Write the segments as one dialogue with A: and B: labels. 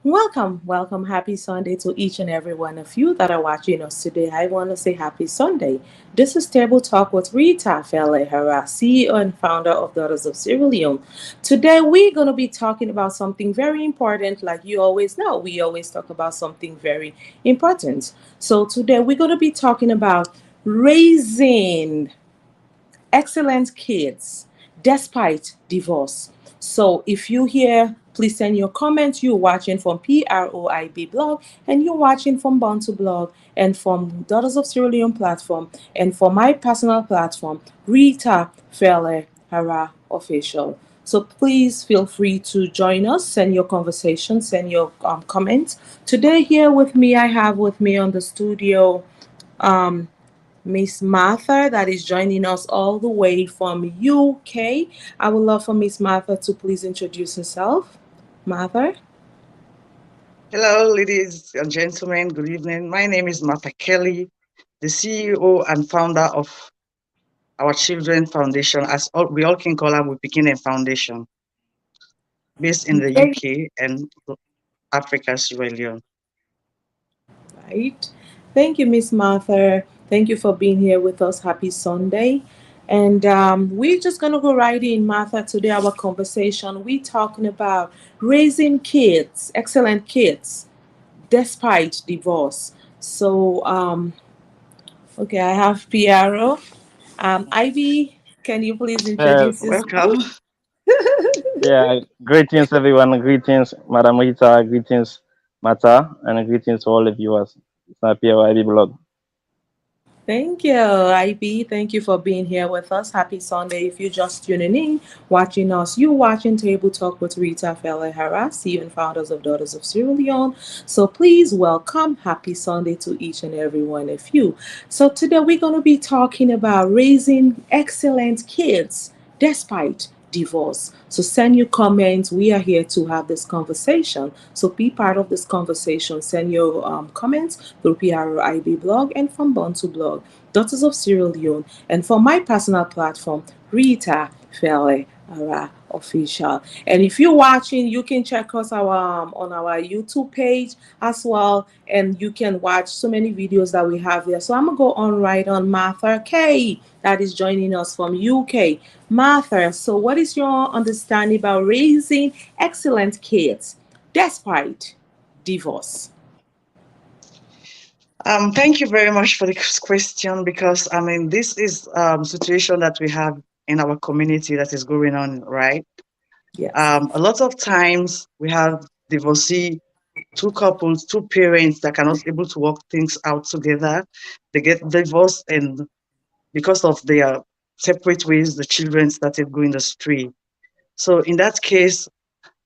A: Welcome. Happy Sunday to each and every one of you that are watching us today. I want to say happy Sunday. This is Table Talk with Rita Felehara, CEO and founder of Daughters of Sierra Leone. Today, we're going to be talking about something very important. Like you always know, we always talk about something very important. So, today, we're going to be talking about raising excellent kids despite divorce. So if you hear, please send your comments. You're watching from PROIB blog and you're watching from Bantu blog and from Daughters of Sierra Leone platform and for my personal platform, Rita Fele Hara Official. So please feel free to join us, send your conversation, send your comments. Today here with me, I have with me on the studio um, Miss Martha that is joining us all the way from UK. I would love for Miss Martha to please introduce herself. Martha?
B: Hello, ladies and gentlemen. Good evening. My name is Martha Kelly, the CEO and founder of our Children Foundation, as we all can call her, we begin a foundation based in the
A: Great.
B: UK and Africa, Sierra Leone.
A: Right. Thank you, Miss Martha. Thank you for being here with us. Happy Sunday. And we're just going to go right in, Martha. Today, our conversation, we're talking about raising kids, excellent kids, despite divorce. So, okay, I have Piero. Ivy, can you please
C: Uh,
A: introduce yourself?
B: Welcome.
C: yeah, greetings everyone. Greetings, Madam Rita. Greetings, Mata, and greetings to all the viewers. It's my PYB blog.
A: Thank you, Ivy. Thank you for being here with us. Happy Sunday. If you're just tuning in, watching us, you watching Table Talk with Rita Felehara, CEO and founders of Daughters of Sierra Leone. So please welcome. Happy Sunday to each and every one of you. So today we're going to be talking about raising excellent kids despite divorce. So send your comments. We are here to have this conversation. So be part of this conversation. Send your comments through PRIB blog and from Bantu blog, Daughters of Sierra Leone, and for my personal platform, Rita Fele Ara Official. And if you're watching, you can check us on our YouTube page as well, and you can watch so many videos that we have there. So I'm gonna go on right on Martha K that is joining us from UK. Martha, so what is your understanding about raising excellent kids despite divorce?
B: Thank you very much for this question because this is situation that we have in our community that is going on, right?
A: Yes.
B: A lot of times we have divorcee two couples, two parents that cannot able to work things out together. They get divorced, and because of their separate ways, the children started going astray. So in that case,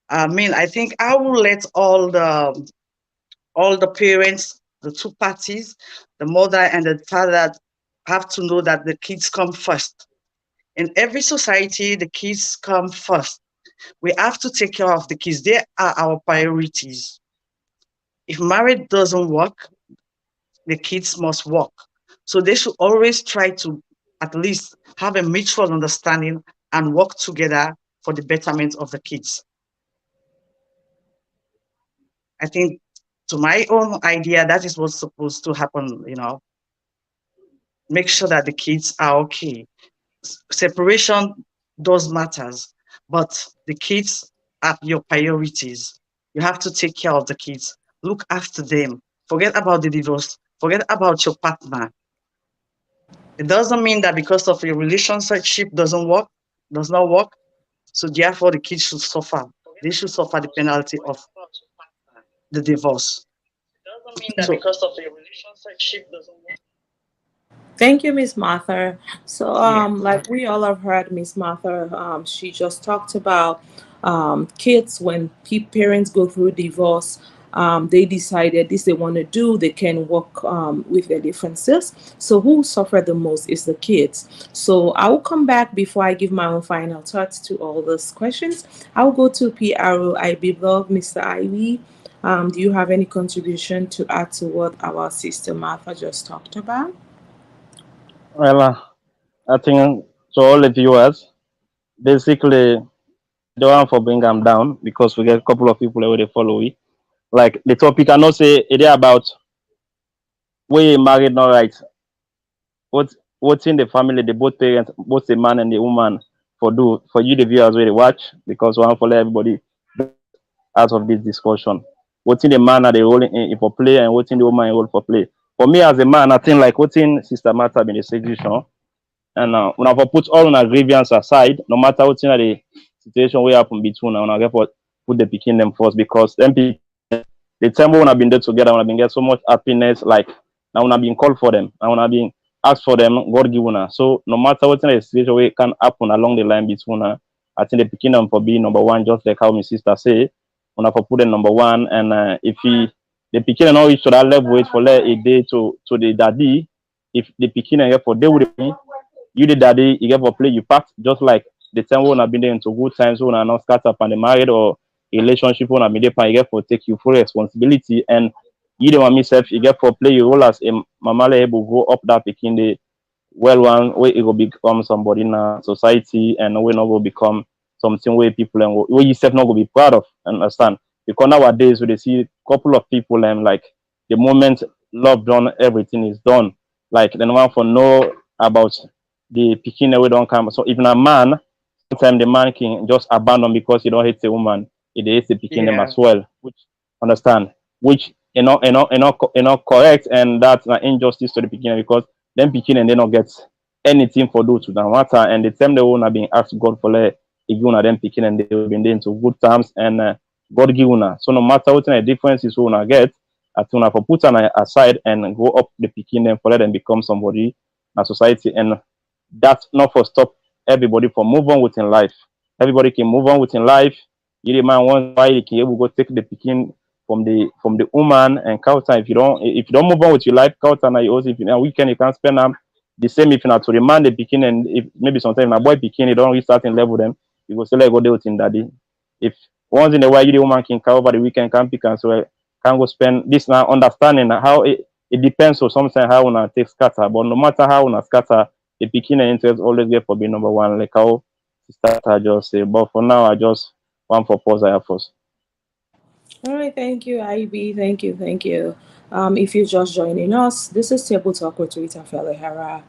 B: I think I will let all the parents, the two parties, the mother and the father, have to know that the kids come first. In every society, the kids come first. We have to take care of the kids. They are our priorities. If marriage doesn't work, the kids must work. So they should always try to at least have a mutual understanding and work together for the betterment of the kids. I think, to my own idea, that is what's supposed to happen. Make sure that the kids are okay. Separation does matters, but the kids are your priorities. You have to take care of the kids. Look after them. Forget about the divorce. Forget about your partner. It doesn't mean that because of your relationship does not work, so therefore the kids should suffer. They should suffer the penalty of the divorce. So
A: Thank you, Miss Martha. So,
B: yeah.
A: like we all have heard, Miss Martha, she just talked about kids when parents go through divorce. They decided this they want to do. They can work with their differences. So, who suffer the most is the kids. So, I will come back before I give my own final thoughts to all those questions. I will go to PROIB blog, Mr. Ivy. Do you have any contribution to add to what our sister Martha just talked about?
C: Well, I think to all the viewers, basically, I don't want for bring them down because we get a couple of people already follow it. Like the topic I know say it is about we married not right. What's in the family, the both parents, both the man and the woman for you the viewers where they watch because we want to let everybody out of this discussion. What's in the man are the role in for play and what's in the woman role for play. For me as a man, I think like what's in Sister Martha been the solution. And when I put all on our grievance aside, no matter what's in the situation we happen between, and I get put the picking them first because them the time when I've been there together, when I've been get so much happiness, like now when I've been called for them, and when I've been asked for them, God given her. So no matter what in the situation we can happen along the line between her, I think the picking them for being number one, just like how my sister say, when I put them number one, and if he the picking and all reach to that level, wait for like a day to the daddy, if the picking and get for day with me, you the daddy, you get for play, you pack just like the time when I've been there into good times when I not start up and the married or relationship when I'm in there, you get for take you full responsibility and you don't want me self, you get for play your role as a mama able grow up that picking the well one way it will become somebody in a society and we not will become something where people and where you self not going to be proud of, understand? Because nowadays we see a couple of people and like the moment love done, everything is done. Like the one for know about the picking away don't come. So even a man, sometimes the man can just abandon because he don't hate the woman, he hates the picking them
B: Yeah.
C: as well. Which understand, which correct, and that's an injustice to the picking because them picking and they don't get anything for do to them matter. And the time they won't have been asked God for like if you them picking and they've been there into good terms and God give una. So no matter what the difference is we get, I think for put on aside and go up the picking them for let them become somebody in a society and that's not for stop everybody from move on within life. Everybody can move on within life. You the man one why you can able go take the picking from the woman and counter if you don't move on with your life, counter now you also if you a weekend you can spend them the same if you not to the man the picking and if maybe sometimes a boy picking you don't restart in level them, you go still like go there with daddy. If once in a while you the woman can come over the weekend can pick and so can go spend this now understanding how it depends so sometimes how una take scatter, but no matter how una scatter the picking and interest always get for being number one, like how sister just say. But for now, I just want for pause. I have first.
A: All right, thank you, IB. Thank you, thank you. If you're just joining us, this is Table Talk with Rita Felehara.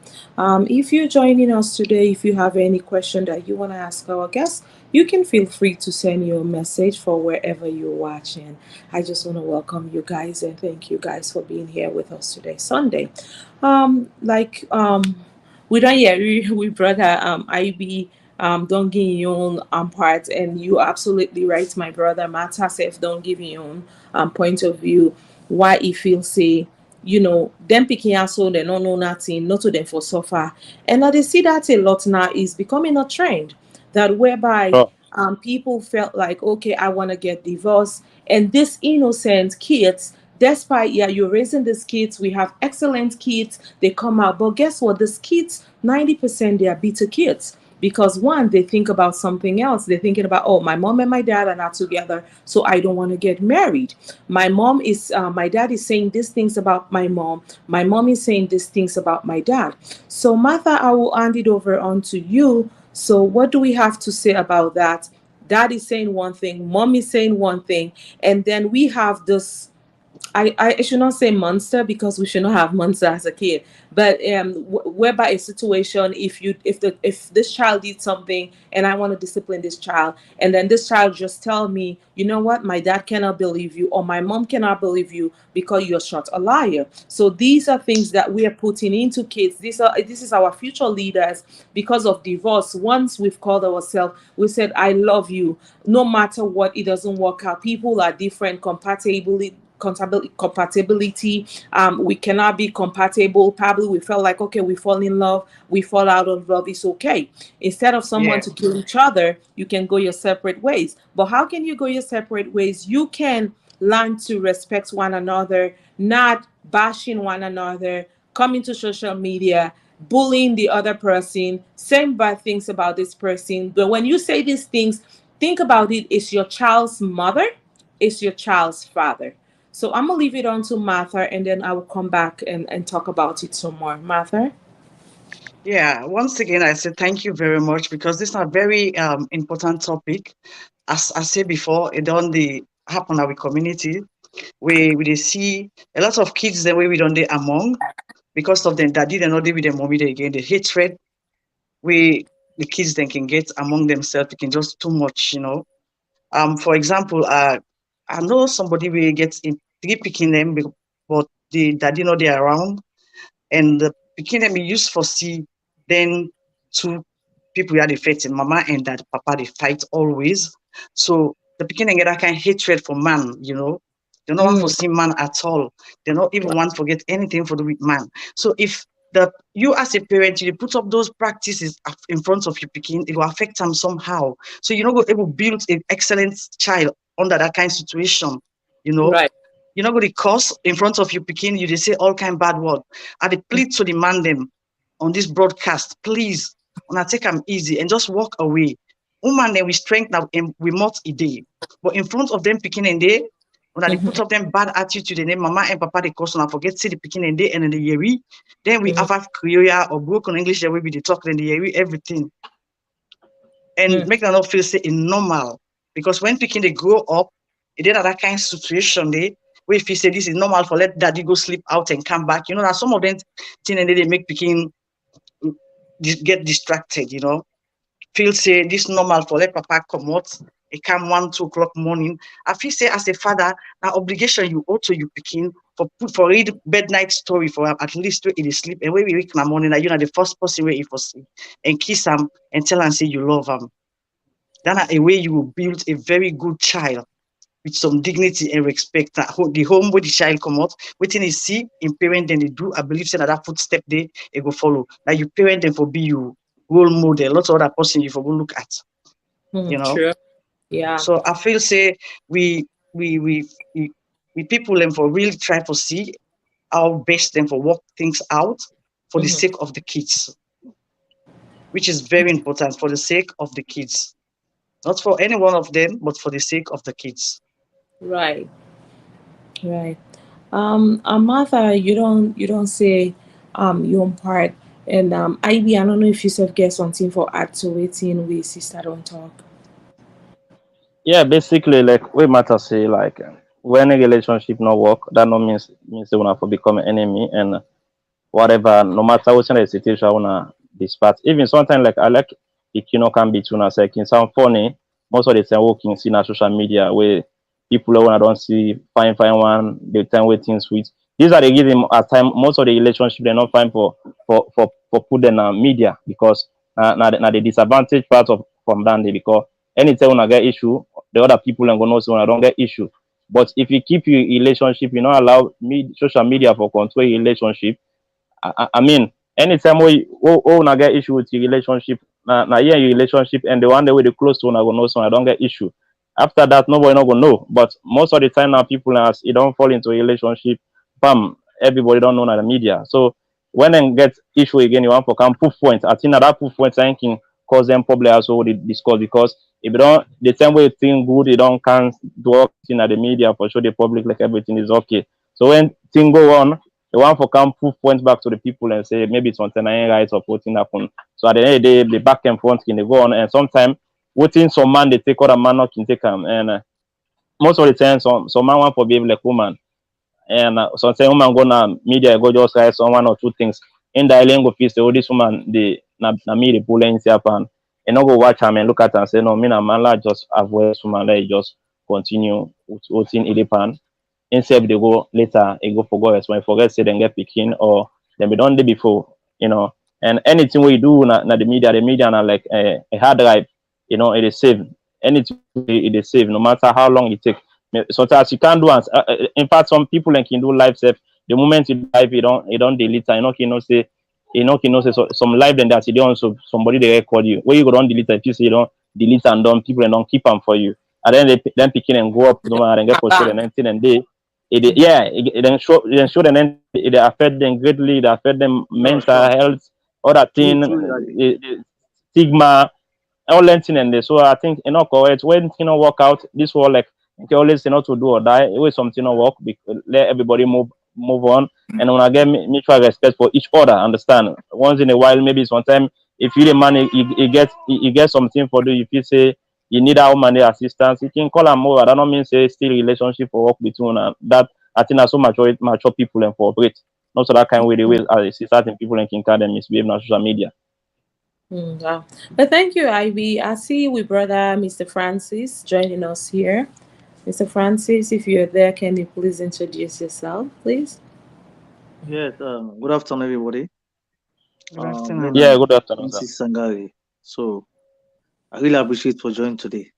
A: If you're joining us today, if you have any question that you want to ask our guests, you can feel free to send your message for wherever you're watching. I just want to welcome you guys and thank you guys for being here with us today, Sunday. Like we don't hear we brother IB don't give your own part, and you absolutely right, my brother Matt herself don't give your own point of view why he feels say them picking us so they don't know nothing, not to them for suffer. And now they see that a lot now is becoming a trend that whereby
C: So,
A: people felt like, okay, I want to get divorced, and this innocent kids, despite, yeah, you're raising these kids, we have excellent kids, they come out, but guess what, these kids 90% they are bitter kids because one, they think about something else. They're thinking about, oh, my mom and my dad are not together, so I don't want to get married. My dad is saying these things about my mom is saying these things about my dad. So Martha, I will hand it over on to you. So what do we have to say about that? Dad is saying one thing, mom is saying one thing, and then we have this, I should not say monster because we should not have monster as a kid, but whereby a situation, if this child did something and I want to discipline this child, and then this child just tell me, you know what, my dad cannot believe you or my mom cannot believe you because you're short a liar. So these are things that we are putting into kids. This is our future leaders. Because of divorce, once we've called ourselves, we said I love you no matter what, it doesn't work out. People are different, compatibility, we cannot be compatible. Probably we felt like, okay, we fall in love, we fall out of love, it's okay. Instead of someone
B: Yeah.
A: to kill each other, you can go your separate ways. But how can you go your separate ways? You can learn to respect one another, not bashing one another, coming to social media, bullying the other person, saying bad things about this person. But when you say these things, think about it, it's your child's mother, it's your child's father. So I'm gonna leave it on to Martha, and then I will come back and talk about it some more. Martha?
B: Yeah. Once again, I say thank you very much because this is a very important topic. As I said before, it only happen in our community. We dey see a lot of kids the way we don't dey among because of them daddy they not dey with their mommy they again the hatred we the kids then can get among themselves. It can just too much, For example, I know somebody will get in three picking them, but the daddy not there around, and the picking them used for see then two people are fighting, mama and dad, papa they fight always. So the beginning get that kind of hatred for man, They don't want to see man at all. They don't even want to forget anything for the with man. So if you as a parent, you put up those practices in front of your picking, it will affect them somehow. So you're not going to able to build an excellent child under that kind of situation,
A: Right.
B: You're not going to curse in front of your picking, you just say all kind of bad word. I plead to demand them on this broadcast, please, when I take them easy and just walk away. Woman, then we strengthen and we mount a day. But in front of them picking and day, when they put up them bad attitude, and then mama and papa they cause and I forget see the picking and day and then the yeri, then we have Creole or broken English that we be the talk and the yeri everything. And make them not feel say in normal. Because when picking they grow up, it did that kind of situation they where if you say this is normal for let daddy go sleep out and come back, that some of them thing and they make picking get distracted, Feel say this normal for let papa come out, it come 1-2 o'clock morning. I feel say as a father, an obligation you owe to you picking for read bed night story for at least where he sleep and when we wake in the morning, you're the first person where he for sleep and kiss him and tell him say you love him. Then a way you will build a very good child with some dignity and respect. The home where the child come out, waiting he see in parent then they do, I believe say that footstep there it go follow. Like you parent them for be you role model, lots of other person you for go look at.
A: Sure. Yeah.
B: So I feel say we people and for really try to see our best and for work things out for the sake of the kids, which is very important for the sake of the kids. Not for any one of them, but for the sake of the kids.
A: Right. Right. Martha, you don't say your own part. And Ivy, I don't know if you have get something for add to waiting we sister don't talk.
C: Yeah, basically, like we matter say like when a relationship not work, that no means they wanna for become an enemy and whatever. No matter what's in the situation, I wanna dispatch. Even sometimes like I like it, can be tuna say it can sound funny. Most of the time, working see na social media where people when I don't see fine one, they time waiting sweet. These are they give him at time. Most of the relationship they're not fine for put them media because now the disadvantage part of from that day because anytime when I get issue, the other people and gonna know when I don't get issue. But if you keep your relationship, you not allow social media for control your relationship. I mean, anytime we get issue with your relationship, now yeah, your relationship and the one that way the close to one I gonna know so I don't get issue. After that, nobody not gonna know. But most of the time now, people as you don't fall into a relationship, bam, everybody don't know that the media. So when they get issue again, you want to come proof point. I think that proof point thinking cause them probably also they discuss because if you don't the same way you think good, you don't can't do in at the media for show the public like everything is okay. So when things go on, they want to come proof points back to the people and say maybe it's something I ain't right or something happen. So at the end of the day, the back and front can they go on and sometimes waiting some man they take other man not can take them and most of the time some man want to behave like woman and sometimes woman go na media go just write some 1 or 2 things in the island go feel say oh this woman they na me the pull in happen and not go watch her and look at her and say no me na man like just avoid this woman like just continue with waiting in the pan instead they go later they go forget respond forget say they get picking or they be done day before and anything we do na the media na like a hard drive it is saved anything it is saved no matter how long it takes sometimes you can't do in fact some people can do live self the moment you live you don't delete it say say some live then that you don't so somebody they record you where you go don't delete it if you say you don't delete and don't people and don't keep them for you and then they then picking and go up and get posted and anything and they it then show them it affect them greatly it affect them mental health other thing stigma all anything and this. So I think correct when work out this will like you can always to do or die way something not work let everybody move on and when I get mutual respect for each other understand once in a while maybe sometime if you the man you get something for do if you say you need that woman assistance, you can call am over. That don't mean say still relationship for work between una. That I think na so mature people and for operate. Not so that kind of way the way as I see certain people and can them misbehave on social media.
A: Wow. But thank you, Ivy. I see we brother Mr. Francis joining us here. Mr. Francis, if you're there, can you please introduce yourself, please?
D: Yes, good afternoon, everybody.
B: Good
D: My
B: afternoon.
D: name
C: Yeah,
D: is
C: good afternoon, sir.
D: Francis Sangari. So I really appreciate for joining today.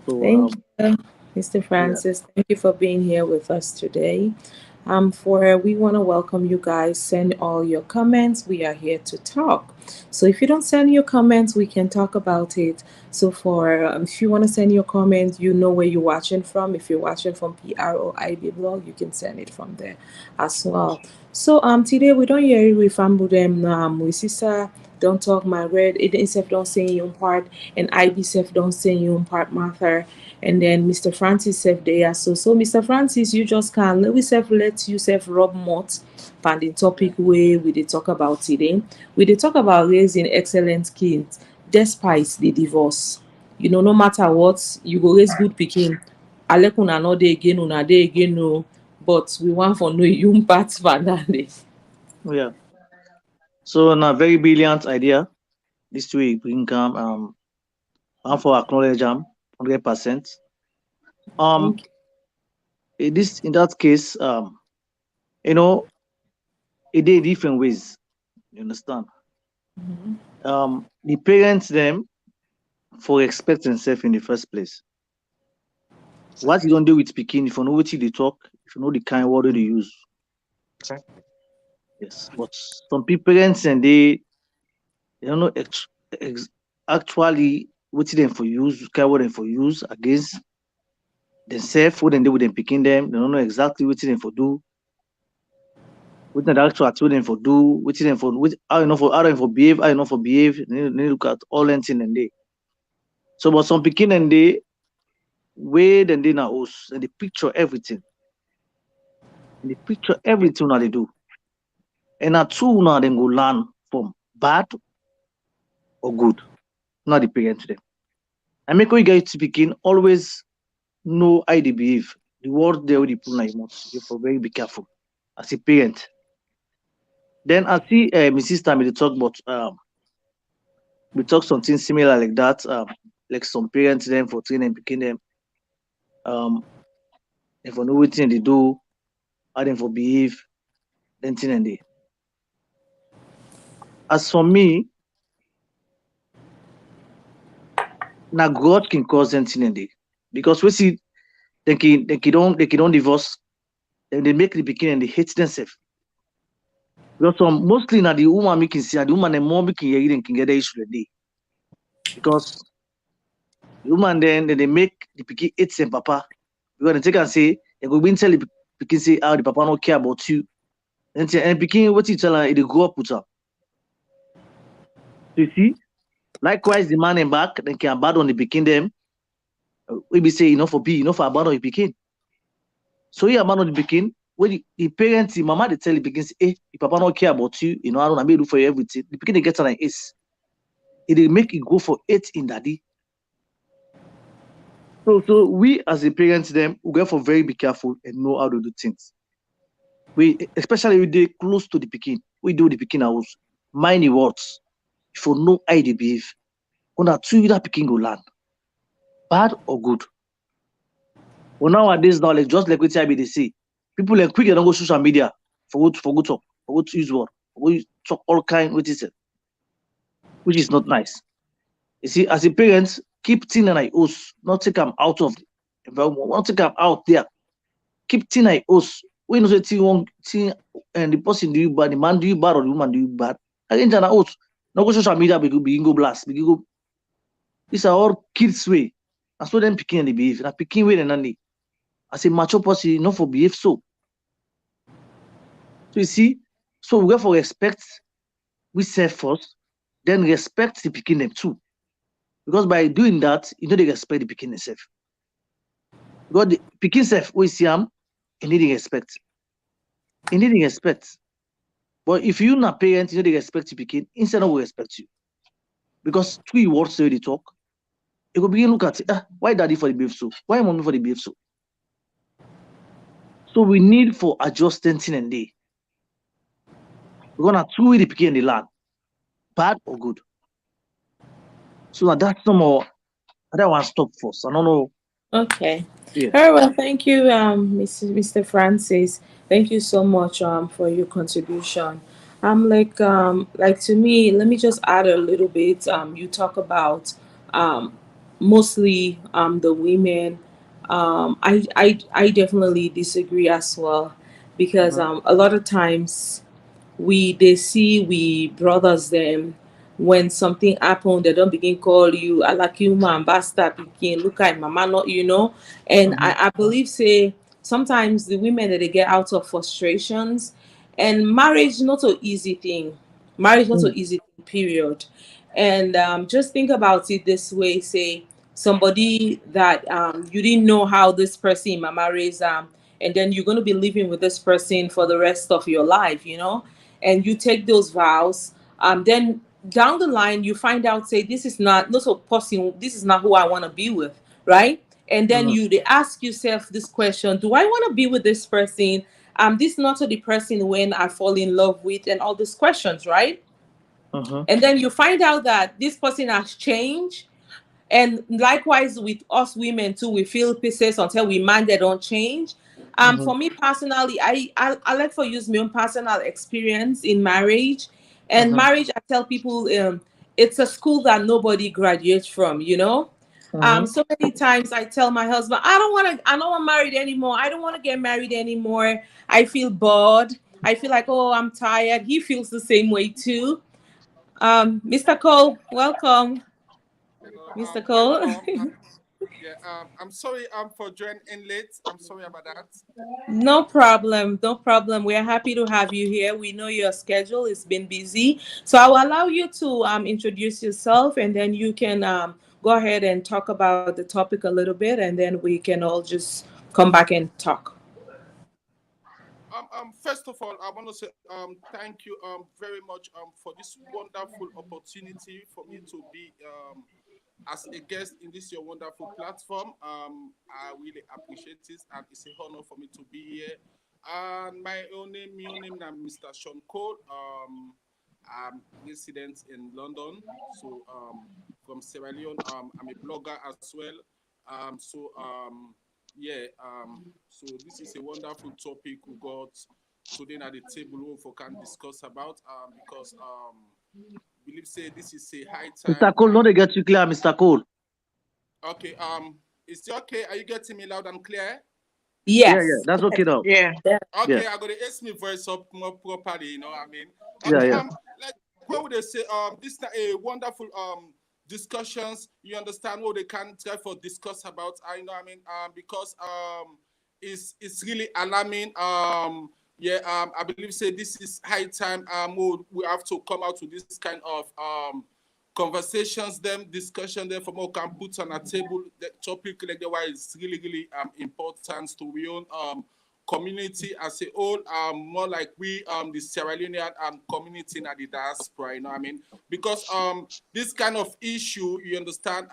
D: So
A: Thank you, Mr.
D: yeah,
A: Francis. Thank you for being here with us today. We want to welcome you guys. Send all your comments. We are here to talk. So if you don't send your comments, we can talk about it. So if you want to send your comments, you know where you're watching from. If you're watching from PROIB blog, you can send it from there as well. So today we don't hear with them with sister don't talk Margaret, it itself don't say your part, and IB self don't say your part, Martha, and then Mr. Francis self there. So Mr. Francis, you just can let you self rub mouth on the topic where we dey talk about today. We dey talk about raising excellent kids despite the divorce. You know, no matter what, you go raise good pikin. Alek una no dey again, una dey again no. But we want for know you part for that day.
D: yeah. So na very brilliant idea. This way we can and for acknowledge 100%. Um,
A: Thank
D: in that case, you know, it dey different ways. You understand?
A: you.
D: The parents them for expect themselves in the first place. What you don't do with speaking, if you know what they talk, if you know the kind of word they use,
B: Okay.
D: yes. But some people parents and they don't know actually what them for use, kind of word them for use against themselves, what they with them picking them. They don't know exactly what them for do, what the actual what them for do, what them for how you know for behave, how you know for behave. They look at all and thing and they. So, but some picking and they wait and they now us and they picture everything. And they picture everything that they do. And a two now then go learn from bad or good. Not the parent to them. And make you guys speaking always know how they behave. The word they already put in your mouth. You for very be careful as a parent. Then I see my sister me they talk about we talk something similar like that. Like some parents them for training and picking them. If for know what thing they do, how them for behave, then thing and they. As for me, now God can cause them thing and they. Because we see they don't divorce, then they make the beginning and they hate themselves. Because mostly now the woman making see and the woman and more making hear can get the issue the day. Because the woman then they make the pikin hate them papa. Because they take and say they go and tell the pikin say how the papa don't care about you. And pikin what you tell her, they grow up with her. So you see, likewise the man and back then can abandon the pikin them. We be say enough for be enough for abandon the pikin. So he abandon the pikin. When the parents, the mama they tell the pikin say, hey, the papa don't care about you, you know, I don't do for you everything. The pikin they get an ace. It make it go for 8 in daddy. So we as a parents them we get for very be careful and know how to do things. We especially when they close to the pikin, we do the pikin house. Mind the words. If you know how they behave, on two that pikin go learn. Bad or good. Well nowadays now like just like what they say, people like quick they don't go social media for good talk, for good use word, for good talk all kind what is it, which is not nice. You see, as a parent, keep thing and I us, not take them out of the environment, not take them out there. Keep thing I us. We know say one thing and the person do you bad, the man do you bad or the woman do you bad. I think that out. No go social media begin go blast, begin go. These are all kids way. And so them picking and they behave. Now picking way and nanny. As a mature person, not for behave so. So you see, so we go for respect we self first, then respect the picking them too. Because by doing that, you know they respect the picking themselves. Because the picking self, we see him, he needing respect. He needing respect. But if you not parent, you know they respect you picking, instead of we respect you. Because three words they talk, You go begin look at it, why daddy for the beef soup? Why mommy for the beef soup? So we need for adjusting thing and day. We're gonna throw the pikin in the land, bad or good. So now that's some more. That one stop first. I don't know.
A: Okay.
D: Yeah.
A: Very well. Thank you, Mr. Francis. Thank you so much for your contribution. Like to me, let me just add a little bit. You talk about mostly the women. I definitely disagree as well because
D: Mhm.
A: a lot of times they see we brothers them when something happen they don't begin call you I like you man bastard pikin look at mama not and
D: Mhm.
A: I believe say sometimes the women that they get out of frustrations and marriage not so easy thing, marriage not so
D: Mm.
A: easy thing, period. And just think about it this way, say somebody that you didn't know how this person in mama raised and then you're going to be living with this person for the rest of your life, and you take those vows, then down the line you find out say this is not so person, this is not who I want to be with, right? And then
D: Mhm.
A: they ask yourself this question, do I want to be with this person? This not the person when I fall in love with, and all these questions, right?
D: Mhm.
A: And then you find out that this person has changed, and likewise with us women too, we feel pieces until we mind they don't change.
D: Mhm.
A: For me personally, I like for use my own personal experience in marriage. And
D: Mhm.
A: marriage, I tell people, it's a school that nobody graduates from,
D: Mhm.
A: so many times I tell my husband, I don't want married anymore. I don't want to get married anymore. I feel bored. I feel like, oh, I'm tired. He feels the same way too. Mr. Cole, welcome. Mr. Cole.
E: Welcome. Yeah, I'm sorry for joining in late. I'm sorry about that.
A: No problem. No problem. We are happy to have you here. We know your schedule has been busy. So I will allow you to introduce yourself, and then you can go ahead and talk about the topic a little bit, and then we can all just come back and talk.
E: First of all, I want to say thank you very much for this wonderful opportunity for me to be as a guest in this your wonderful platform. I really appreciate it, and it's a honor for me to be here. And my own name, I'm Mr. Sean Cole. I'm resident in London, so from Sierra Leone. I'm a blogger as well. Yeah. So this is a wonderful topic we got today at the table we can discuss about because believe say this is a high
D: Mr.
E: time
D: Cole, not to get you clear, Mr. Cole.
E: okay is it okay, are you getting me loud and clear?
D: Yeah, yeah,
A: Yes.
D: that's okay now.
B: Yeah.
D: Yeah,
E: Okay, I gotta ace my voice up more properly, I mean.
D: yeah,
E: Okay,
D: yeah.
E: like what would they say? This is a wonderful discussions. You understand what they can try for discuss about. I know, I mean, because it's really alarming. Yeah, I believe say this is high time. We have to come out with this kind of conversations, them discussion, them for more can put on a table the topic like the why it's really important to we own community as a whole, more like we the Sierra Leonean community in the diaspora, I mean, because this kind of issue, you understand,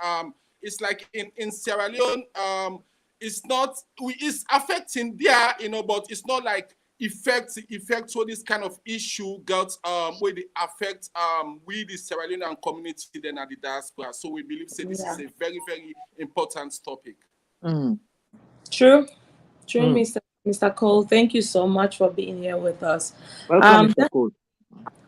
E: it's like in Sierra Leone, it's not it's affecting there, but it's not like effects what this kind of issue got where they affect we the Sierra Leonean community then at the diaspora. So we believe say this is
A: Yeah.
E: a very important topic.
D: Mm.
A: True. True,
D: Mm.
A: Mr. Cole. Thank you so much for being here with us.
D: Welcome, Mr. Cole.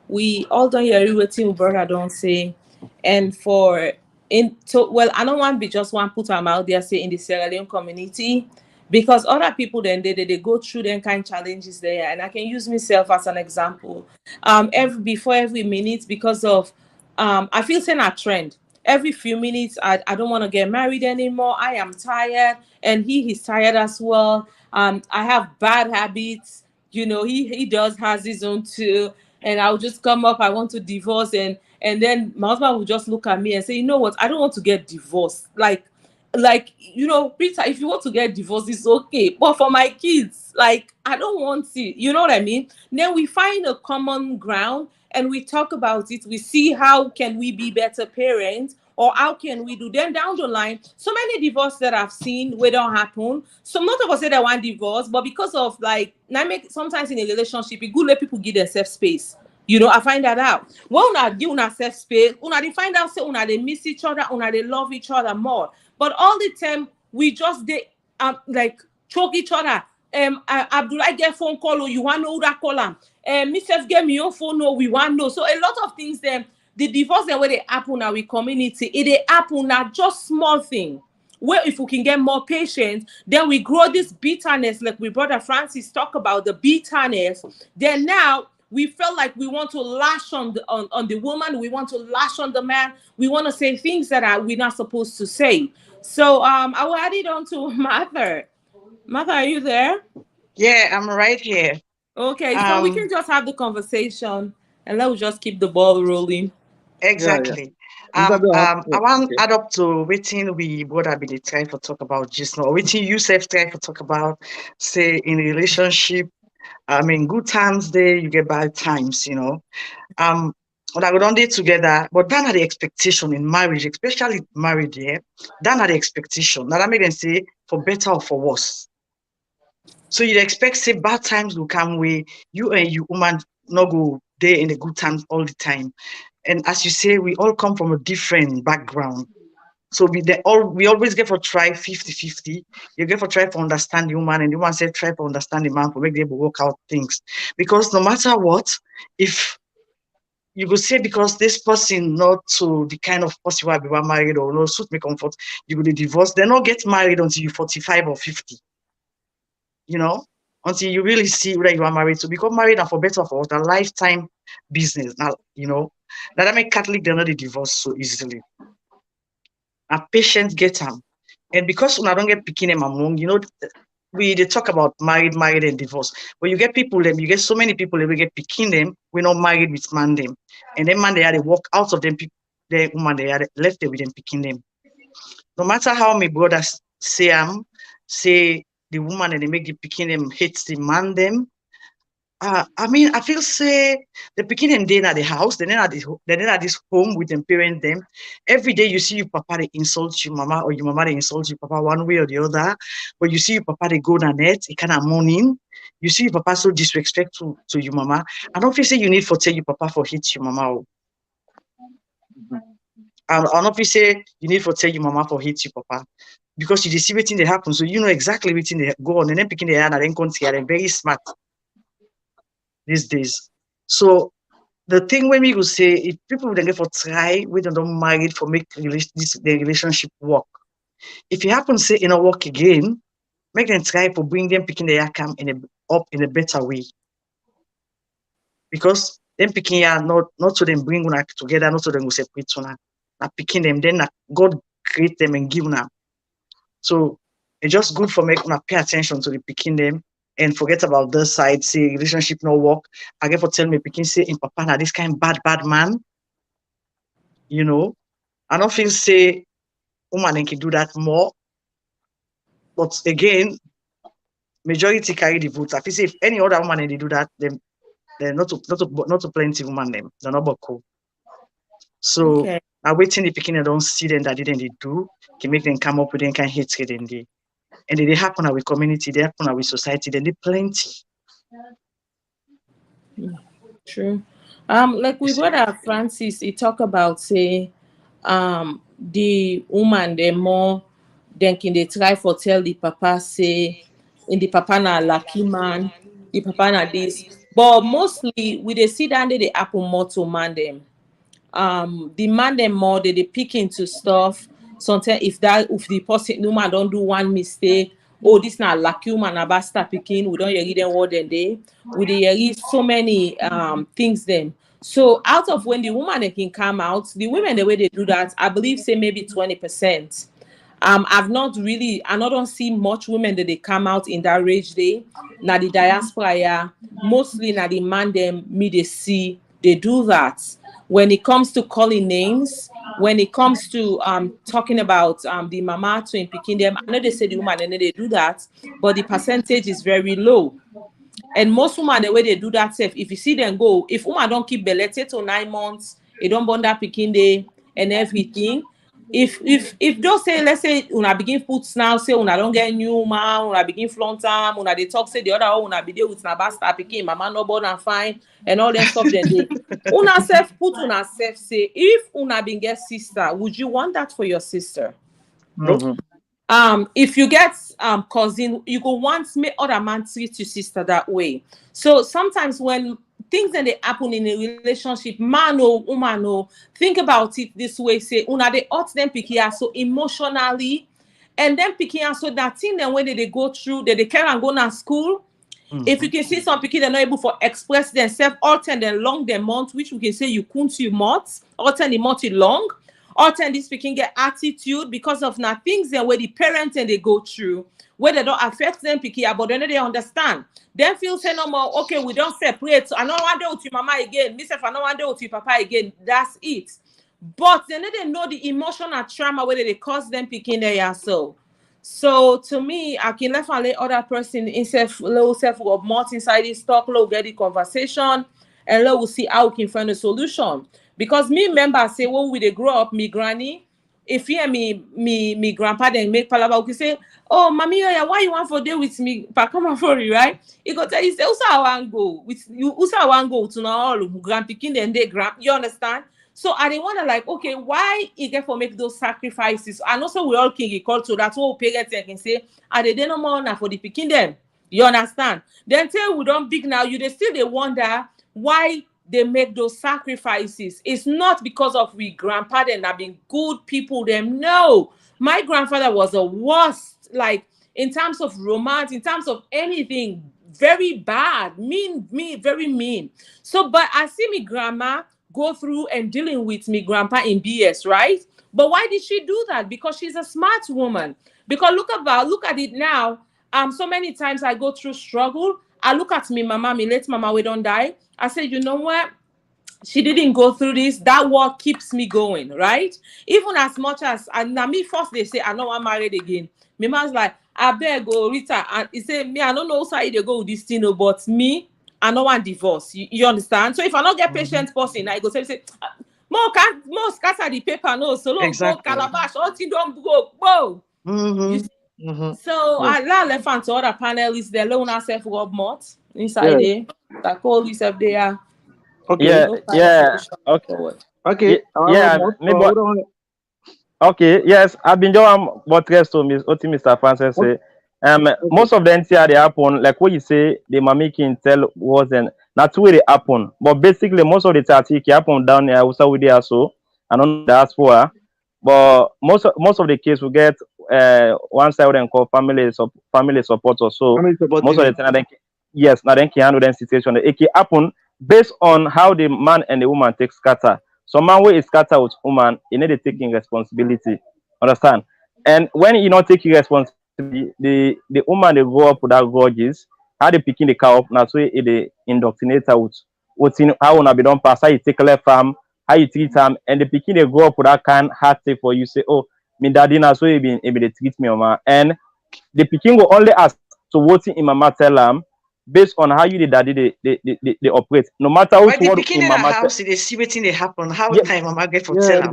A: We all don't hear wetin brother don't say, and for in so well I don't want to be just one put am out there say in the Sierra Leone community, because other people then they go through them kind challenges there, and I can use myself as an example. Every before every minute, because of I feel saying a trend every few minutes, I don't want to get married anymore, I am tired, and he is tired as well. I have bad habits, he does has his own too, and I'll just come up, I want to divorce, and then my husband will just look at me and say, you know what, I don't want to get divorced. Peter, if you want to get divorced, it's okay. But for my kids, like, I don't want it. You know what I mean? Then we find a common ground and we talk about it. We see how can we be better parents, or how can we do? Then down the line, so many divorces that I've seen where don't happen. So not of us say they want divorce, but because of like, now make sometimes in a relationship, it good let people give themselves space. You know, I find that out. When una give una self space, una they find out say una they miss each other, una they love each other more. But all the time we just they like choke each other. Abdullah get phone call, or you want to know who that call him. Mrs. get me your phone, no, we want know. So a lot of things then the divorce and where they happen now with community, it they happen now just small thing. Where if we can get more patience, then we grow this bitterness, like we brother Francis talk about the bitterness. Then now we felt like we want to lash on the woman, we want to lash on the man, we want to say things that we're not supposed to say. So I will add it on to Mother. Mother, are you there?
B: Yeah, I'm right here.
A: Okay, so we can just have the conversation and let's just keep the ball rolling.
B: Exactly. I want to add up to waiting we would have been trying to talk about just now. Waiting you self try to talk about, say in a relationship. I mean, good times there, you get bad times, you know. When I go down there together, but that are the expectation in marriage, especially married, yeah. That are the expectation. Now that make them say for better or for worse. So you expect say bad times will come where you and you woman not go there in the good times all the time. And as you say, we all come from a different background. So we always get for try 50-50. You get for try to understand the woman, and the woman say try to understand the man to make them work out things. Because no matter what, if you go say because this person not to the kind of person who be married or no suit me comfort, you go to divorce. They not get married until you're 45 or 50. You know, until you really see whether you are married. To become married and for better or for worse, a lifetime business. Now, you know, that make Catholic they're not the divorce so easily. A patient get them. And because when I don't get picking them among, you know, they talk about married, and divorce. But you get people, you get so many people that we get picking them, we're not married with man them. And then man they had to walk out of them, the woman they had left there with them picking them. No matter how my brothers say the woman and they make the picking them hates the man them. I mean, I feel say the picking them then at the house, then at this home with them parent them. Every day you see your papa they insult you mama, or your mama they insult you papa one way or the other. But you see your papa they go on net, it kind of morning. You see your papa so disrespectful to your mama. I don't feel say you need for tell your papa for hit your mama. I don't feel say you need for tell your mama for hit your papa. Because you see everything that happens, so you know exactly what they go on, and then picking the hand and then consider they're very smart these days. So the thing when we go say if people then get for try, we don't marry for make the relationship work. If it happens say in a work again, make them try for bring them picking the outcome up in a better way. Because them picking not to them bring one together, not to them go separate one. Not picking them, then God create them and give them. So it's just good for making pay attention to the picking them and forget about this side, say relationship no work. I get for tell me picking say in papa now this kind of bad man. You know, I don't feel say woman can do that more. But again, majority carry the votes. I feel say if any other woman they do that, then they're not to plenty woman them. They're not cool. So okay. I waiting the picking and don't see them that didn't they do can make them come up with them kind of hatred in the. And they happen with community, they happen with society, then they plenty.
A: True. Like we brother Francis, he talk about say, the woman they more than can they try for tell the papa say, in the papa na lucky man, the papa na this. But mostly we they see that they happen more to man them. The man them more they pick into stuff. Sometimes if the person woman don't do one mistake, oh this not lucky woman about start picking, we don't hear them what then they we hear so many things then. So out of when the woman they can come out, the women the way they do that, I believe say maybe 20%. I don't see much women that they come out in that rage day. Now the diaspora, yeah, mostly now the man them me they see they do that. When it comes to calling names, when it comes to talking about the mama to picking them, I know they say the woman and they do that, but the percentage is very low. And most women, the way they do that, if you see them go, if woman don't keep belly to 9 months, they don't bond that picking day and everything, if those say, let's say una begin put now, say una don't get new man, una begin flaunt am, una they talk say the other one una be there with na bastard pikin, mama no born and fine, and all that stuff. Then they una self put una self say, if una been get sister, would you want that for your sister? If you get cousin, you go want make other man treat your sister that way. So sometimes when things that they happen in a relationship, man or woman or think about it this way, say una they hurt them picky so emotionally, and then picky so that thing then when they go through they care and go to school. If you can see some picky they're not able to express themselves, often then long the month, which we can say you couldn't you months, often the month long. Often this speaking get attitude because of now things then where the parents and they go through where they don't affect them picky, but then they understand. Then feel say no more, okay, we don't separate. So I don't want to with your mama again. Myself, I don't want to with your papa again. That's it. But then they know the emotional trauma where they cause them picking there. So to me, I can let other person instead low self of more inside this talk, low get the conversation, and low will see how we can find a solution. Because me remember say when we they grow up, me granny, if you hear me grandpa then make palava, we say, oh mommy, why you want for day with me? Pa come for you, right? He go tell you say, Usa I want go with you, Usa I want go to now all grandpikin and they grand, you understand? So I didn't wonder like, okay, why he get for make those sacrifices? And also we all can get called to that's what parents can say, are they no more now for the picking them? You understand? Then till we don't big now, you they still they wonder why they make those sacrifices. It's not because of we grandpa them have been good people. Them no, my grandfather was the worst. Like in terms of romance, in terms of anything, very bad, very mean. So, but I see me grandma go through and dealing with me grandpa in BS, right? But why did she do that? Because she's a smart woman. Because look at it now. So many times I go through struggle. I look at me mama, me late mama, we don't die. I said, you know what? She didn't go through this. That work keeps me going, right? Even as much as, and now me first they say, I know I'm married again. My man's like, I better go, Rita. And he said, me, I don't know how they go with this thing, but me, I don't want divorce. You understand? So if I don't get patient person, I go say, more scatter the paper, no, so long go calabash, all thing don't go, whoa. So I left on to other panelists, they loan ourselves up more inside there. That call yourself there.
C: Okay. Okay. Okay. Yes, I've been doing what rest to Mr. Francis say. Most of the NCR they happen, like what you say, the mommy can tell wasn't not where they happen. But basically most of the tactic happen down there also with there so I don't know that's for. But most of the case we get one side and call family support or so. Most of the time now then can handle that situation. It can happen based on how the man and the woman take scatter. So man way is scatter with woman, you need to taking responsibility. Understand? And when you not taking responsibility, the woman they grow up with that grudges, how they picking the car up, that's why they indoctrinate her with what's in how una be done pass, how you take left farm, how you treat them, and the picking they grow up with that kind heart for you say, oh, me daddy na so they treat me, mama. And the picking will only ask to what in mama tell them based on how you the daddy they operate. No matter what
B: in mama house, they see what they happen. How time mama get for tell them?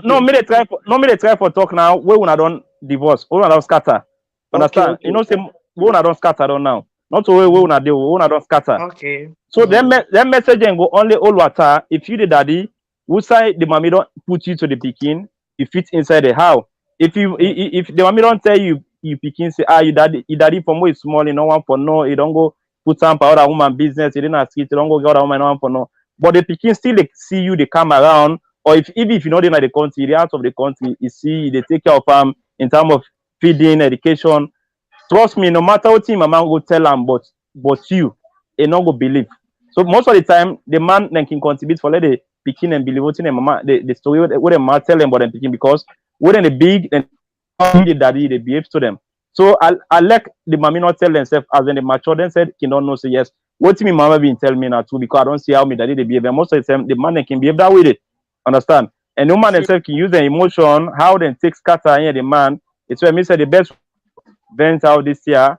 C: No, me they try for talk now. We una don't divorce, we una don't scatter. Understand? Okay. You know, say we una don't scatter on now. Not to we una do, we una don't scatter.
B: Okay.
C: So them message and go only all water. If you the daddy, who say the mommy don't put you to the picking, you fit inside the house. If the mommy don't tell you picking say you daddy from where small, you no one for no, you don't go put some for other woman business, you didn't see it, you don't go get other woman no one for no. But the picking still they see you, they come around, or if you know they're in the country, they're out of the country, you see they take care of them in terms of feeding, education. Trust me, no matter what team mama go tell them, but you not go believe. So most of the time the man then can contribute for let the picking and believe what in mama the story what the mama tell them about them picking because when they big and the daddy they behave to them. So I let the mommy not tell themselves as when they mature then said can don't know say yes. What me mama been tell me now too because I don't see how me daddy they behave. And most of the time the man can behave that way. Understand? And no man themselves can use their emotion, how they take scatter here the man. It's where me say the best vent out this year.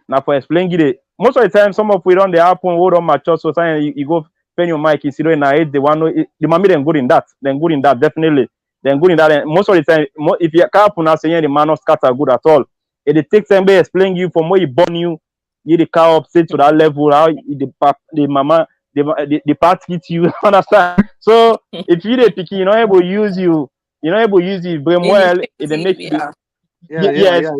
C: Now for explaining it. Most of the time some of we don't they happen, hold on mature so you go pen your mic, you see in our age, they want the mommy then good in that. Then good in that, definitely. then good in that. Most of the time, if you can't pronounce the man of scatter good at all, it takes time to explain you from where he born you the car up to that level, how the mama, the part hit you, understand? So if you the picky, you're not able to use you, you're not able to use it very well, it make you yes,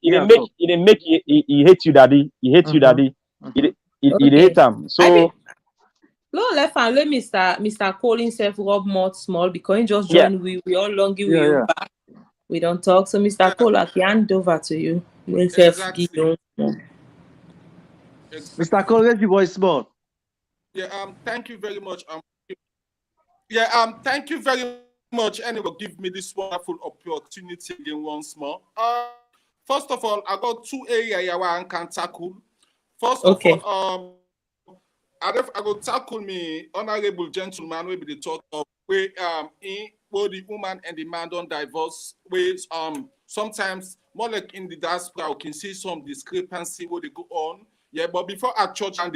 C: it make he hate you, daddy. He hates you, daddy. It hate him. So
A: let Mr. Cole himself rub more small because he just joined. We all long with you back. We don't talk. So Mr. Cole, I can hand over to you.
E: Exactly.
D: Mr. Cole, let your voice small.
E: Yeah, thank you very much. Thank you very much. Anyway, give me this wonderful opportunity again once more. First of all, I got 2 areas where I can tackle. First of all, I go tackle me honorable gentleman will be the talk of where both the woman and the man don't divorce. Where sometimes more like in the diaspora, we can see some discrepancy where they go on. Yeah, but before at church and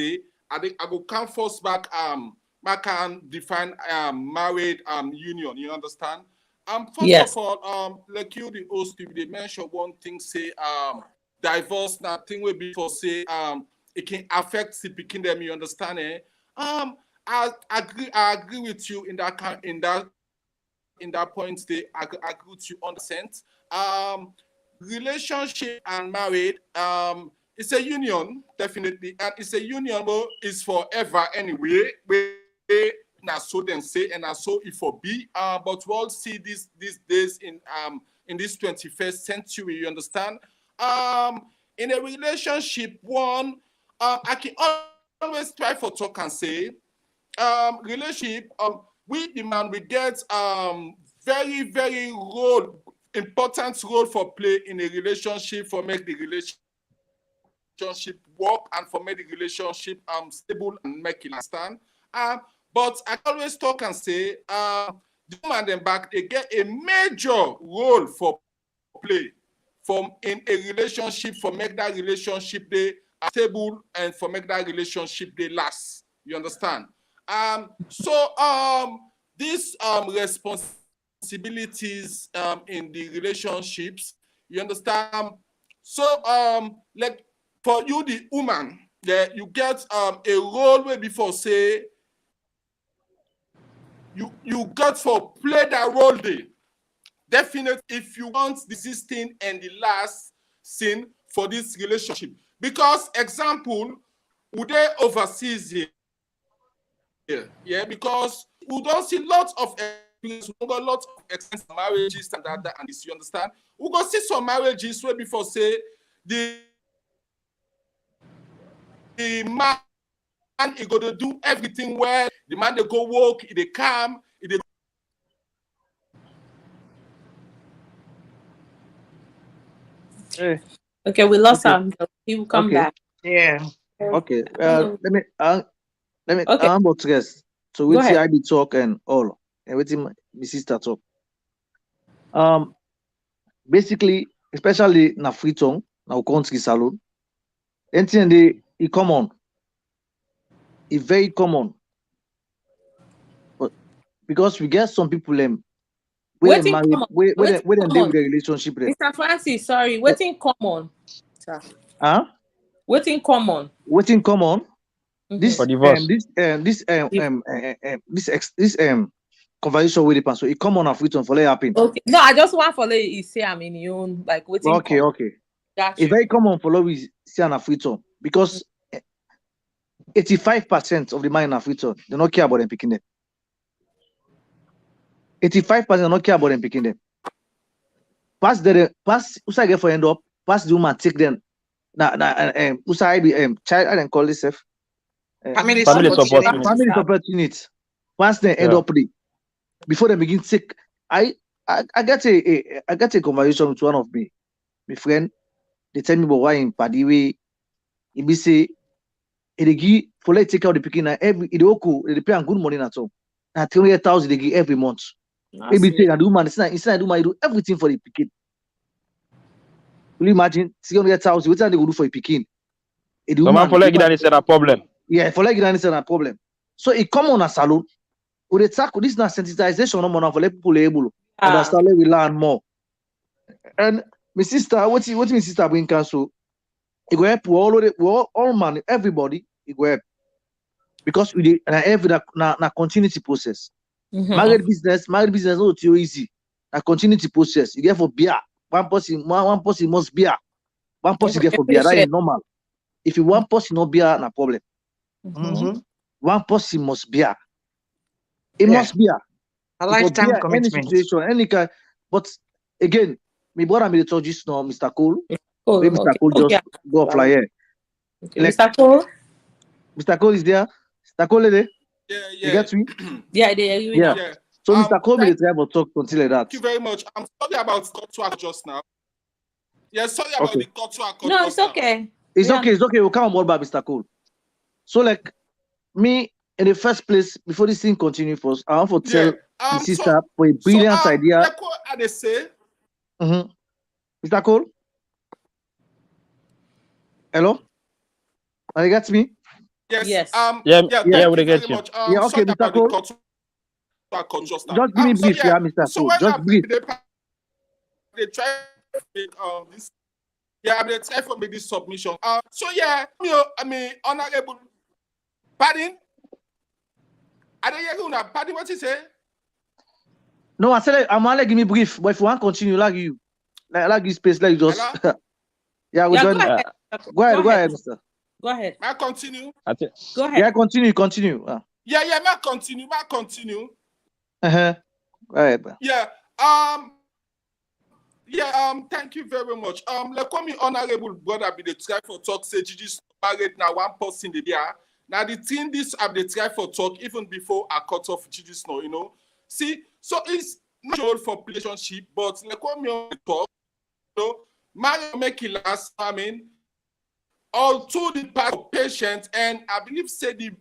E: I go come first back I can define married union. You understand? First of all, like you the host, they mention one thing, say divorce, nothing will be for say it can affect the picking them, you understand? I agree with you in that point. I agree with you on the sense. Relationship and married, it's a union, definitely, and it's a union, but it's forever anyway. Now so them say, and I so it for be. But we all see these days in this 21st century, you understand? In a relationship, I can always try for talk and say, relationship, we demand we get very, very important role for play in a relationship for make the relationship work and for make the relationship stable and make it stand. But I always talk and say, the woman and back, they get a major role for play in a relationship for make that relationship they stable and for make that relationship they last. You understand? These responsibilities in the relationships, you understand? Like for you, the woman, you get a role where before say you got for play that role there. Definitely, if you want the 16 and the last scene for this relationship, because example, would they overseas here? Yeah, because we don't see lots of experience, we got lots of expensive marriages and that and this. You understand? We go see some marriages where before say the man he go to do everything well. The man they go work, they come, they.
A: Okay, we lost him. He will come back.
B: Yeah.
D: Okay. Let me. I'm about to guess. So we see IB talk and all, and we see my sister talk. Basically, especially na Freetown, na Okonski Salon, anything they common. It's very common, but because we get some people where they married, where they deal with the relationship.
A: Mr. Francis, sorry, what's in common, sir? What's in common?
D: What's in common? This
C: for divorce.
D: This conversation with the person, it common of Freetown for let happen.
A: Okay, no, I just want for let you say I'm in your own like waiting.
D: Okay.
A: Gotcha.
D: It's very common for let we see an Freetown because 85% of the men in Freetown they don't care about them picking them. 85% don't care about them picking them. Pass Usa get for end up. Pass the woman take them. Usa be child I don't call this
B: family support
D: unit. Pass them end up the before they begin take. I get a conversation with one of my friend. They tell me about why in Padiwe. He be say. They give for let take out the picking every they pay good money at all. Now 300,000 they give every month. Maybe take and the woman inside the woman you do everything for the picking. Will you imagine 300,000? What time they go do for a picking?
C: Someone for like that is a problem.
D: Yeah, for like that is a problem. So it come on a salon. With the tackle, this is not sensitization no more for let people able. Understand? Let we learn more. And my sister, what my sister bring cancel? It go help all man, everybody. It go help because we did na continuity process. Married business not too easy. A continuity process. You get for beer. One person must beer. One person get for beer. That is normal. If you one person no beer, no problem. One person must beer. It must beer.
B: A lifetime commitment.
D: Any situation, any kind. But again, my brother made the talk just now, Mr. Cole. Mr. Cole just go fly here.
A: Okay. Mr. Cole?
D: Mr. Cole is there. Mr. Cole is there.
E: Yeah.
D: You get me?
A: Yeah, they
E: Yeah.
D: So Mr. Cole made the try talk until like that.
E: Thank you very much. I'm sorry about Kotwa just now. Yeah, sorry about the Kotwa.
A: No, it's okay.
D: It's okay. We'll come on board by Mr. Cole. So like me in the first place, before this thing continue first, I want to tell my sister for a brilliant idea.
E: Like what they say.
D: Mr. Cole? Hello? Are you get me?
E: Yes.
C: Yeah, we get you.
D: Okay, Mr. Cole. Just give me brief, Mr. Cole. Just brief.
E: They try to make this. Yeah, they try to make this submission. Honorable. Pardon? I don't hear you now. Pardon, what you say?
D: No, I said I'm gonna give me brief, but if you want to continue, like you space, like you just. Yeah, we're done. Go ahead, Mister.
A: Go ahead.
E: May I continue?
A: Go ahead.
D: Yeah, continue.
E: May I continue?
D: Go ahead.
E: Thank you very much. Like what me honorable brother be the try for talk say Gigi married now one person the year. Now the thing this have the try for talk even before I cut off Gigi Snow, you know. See, so it's not sure for relationship, but like what me talk, you know, marriage make it last. I mean, all to the part of patient, and I believe say the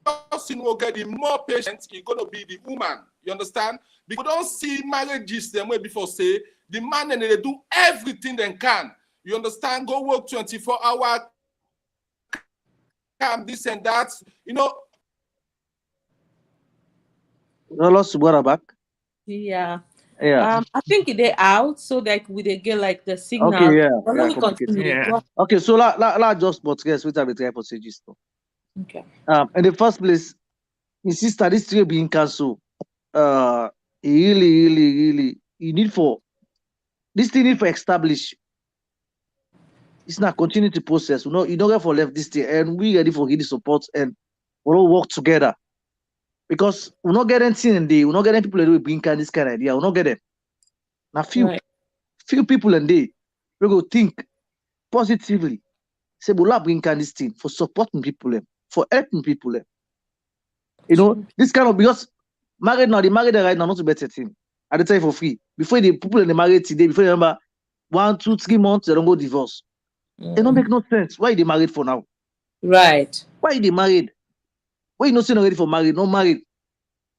E: person will get the more patient, it's gonna be the woman. You understand? Because we don't see marriages the way before say the man and they do everything they can. You understand? Go work 24 hours, come this and that. You know.
D: No lost water back.
A: Yeah.
D: Yeah.
A: I think they out so that we they get like the signal.
D: Okay, yeah.
A: But let me continue.
B: Yeah.
D: Okay, so la just but guess which have the try for say this.
A: Okay.
D: In the first place, my sister, this trip being cancelled. Really, you need for this thing need for establish. It's not continuity process. You don't get for left this thing, and we ready for the support and we'll all work together. Because we're not getting anything in the, we're not getting people that will bring this kind of idea. We're not getting. Now few people in there we go think positively. Say we'll bring this thing for supporting people, for helping people. You know, this kind of because married now, the married right now, not to better thing. At the time for free. Before the people in the married today, before they remember 1, 2, 3 months, they don't go divorce. It don't make no sense. Why they married for now?
A: Right.
D: Why they married? Why you not saying already for married? Not married.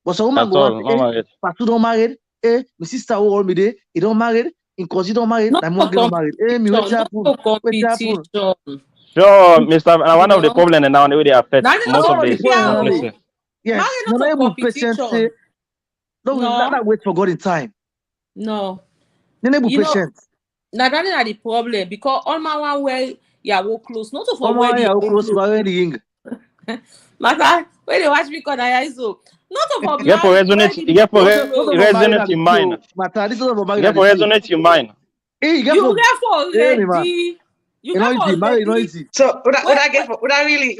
D: But some woman go Patu don't married. My sister who hold me there, he don't married. In cause he don't married. I'm not getting married. Me what happen?
C: Sure, Mr. One of the problems now the way they affect most of the
D: yes. No patient say no, not wait for God in time.
A: No.
D: No patient.
A: Now that is the problem because all my one way will close. Not for where
D: you close the ring.
A: Matter when they watch me cause I so not for
C: you for resonate in mind.
D: Matter this is for marriage.
C: You for resonate in mind.
A: You get for ready. You
D: get easy.
B: So would I really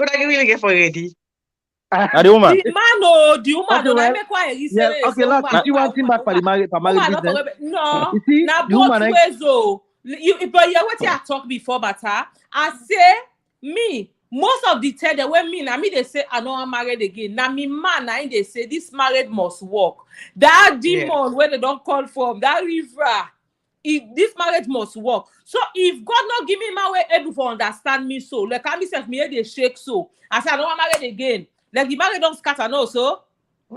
B: get for ready?
C: The woman.
A: The woman don't make why you say.
D: Yeah, okay, let's you want him back for marriage business.
A: No,
D: you see,
A: now both ways though. But you what I talked before, but I say me. Most of the time, the way me they say I know I'm married again. Now me man, they say this marriage must work. That demon where they don't call from that river. This marriage must work. So if God not give me my way able to understand me so, like I myself me they shake so. I say I know I'm married again. Like the marriage don't scatter no so.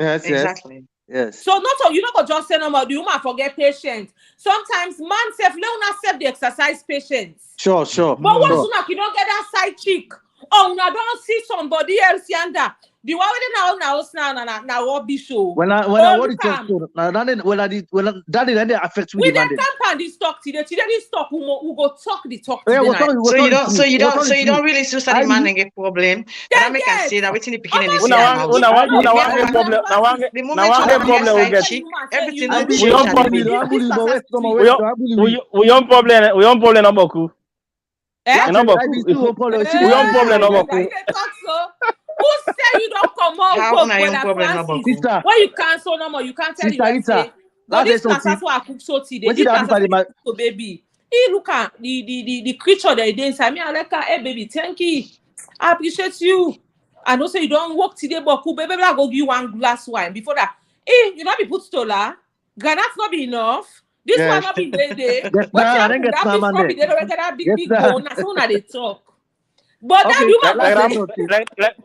D: Yes,
B: exactly.
D: Yes.
A: So not so you not go just say no more. The woman forget patience. Sometimes man self let una self the exercise patience.
D: Sure.
A: But once you don't get that side chick. Oh, now don't see somebody else yonder. The one with the now rubbish show.
D: When I want to tell you, that they affect
A: We
D: the
A: then
D: man.
A: come and this talk today. Today this talk who go talk the talk
D: Yeah,
A: today.
B: So you don't really see the man and get problem. But I make can say that within the beginning they say about
C: Una one get problem. Now one
B: the
C: get
B: moment you
C: problem
B: have
C: we get.
B: side chick, everything will
C: We
B: change
C: don't
B: at
C: problem.
B: the beginning.
C: We on problem number two.
A: Eh?
C: Number
D: I
C: two.
D: be still problem.
C: We on problem number
A: You
C: two.
A: dey talk so. Who say you don't come out?
B: How
A: Go
B: una young
A: Brother
B: problem number
A: Francis.
B: two?
D: Sister,
A: When you cancel no more, you can't tell
D: Sister
A: you
D: Rita,
A: say. But
D: last
A: this
D: day
A: class
D: something.
A: that's what I cook so today.
D: What
A: This
D: did I
A: class
D: do by the
A: that's so baby. He look at the creature that they inside me. I like her. Hey baby, thank you. I appreciate you. I know say you don't work today, but cool, baby, I go give you one glass wine before that. Hey, you not be put stola. Granats not be enough. This
D: Yes.
A: one not be there.
D: Yes,
A: What
D: nah, I
A: happened?
D: didn't get
A: That
D: some
A: big
D: man
A: not be
D: there.
A: there. That big
D: Yes,
A: big
D: nah.
A: bone. That's how they talk. But that
D: Okay,
A: you
C: Like
A: want
D: that's
A: to
D: something.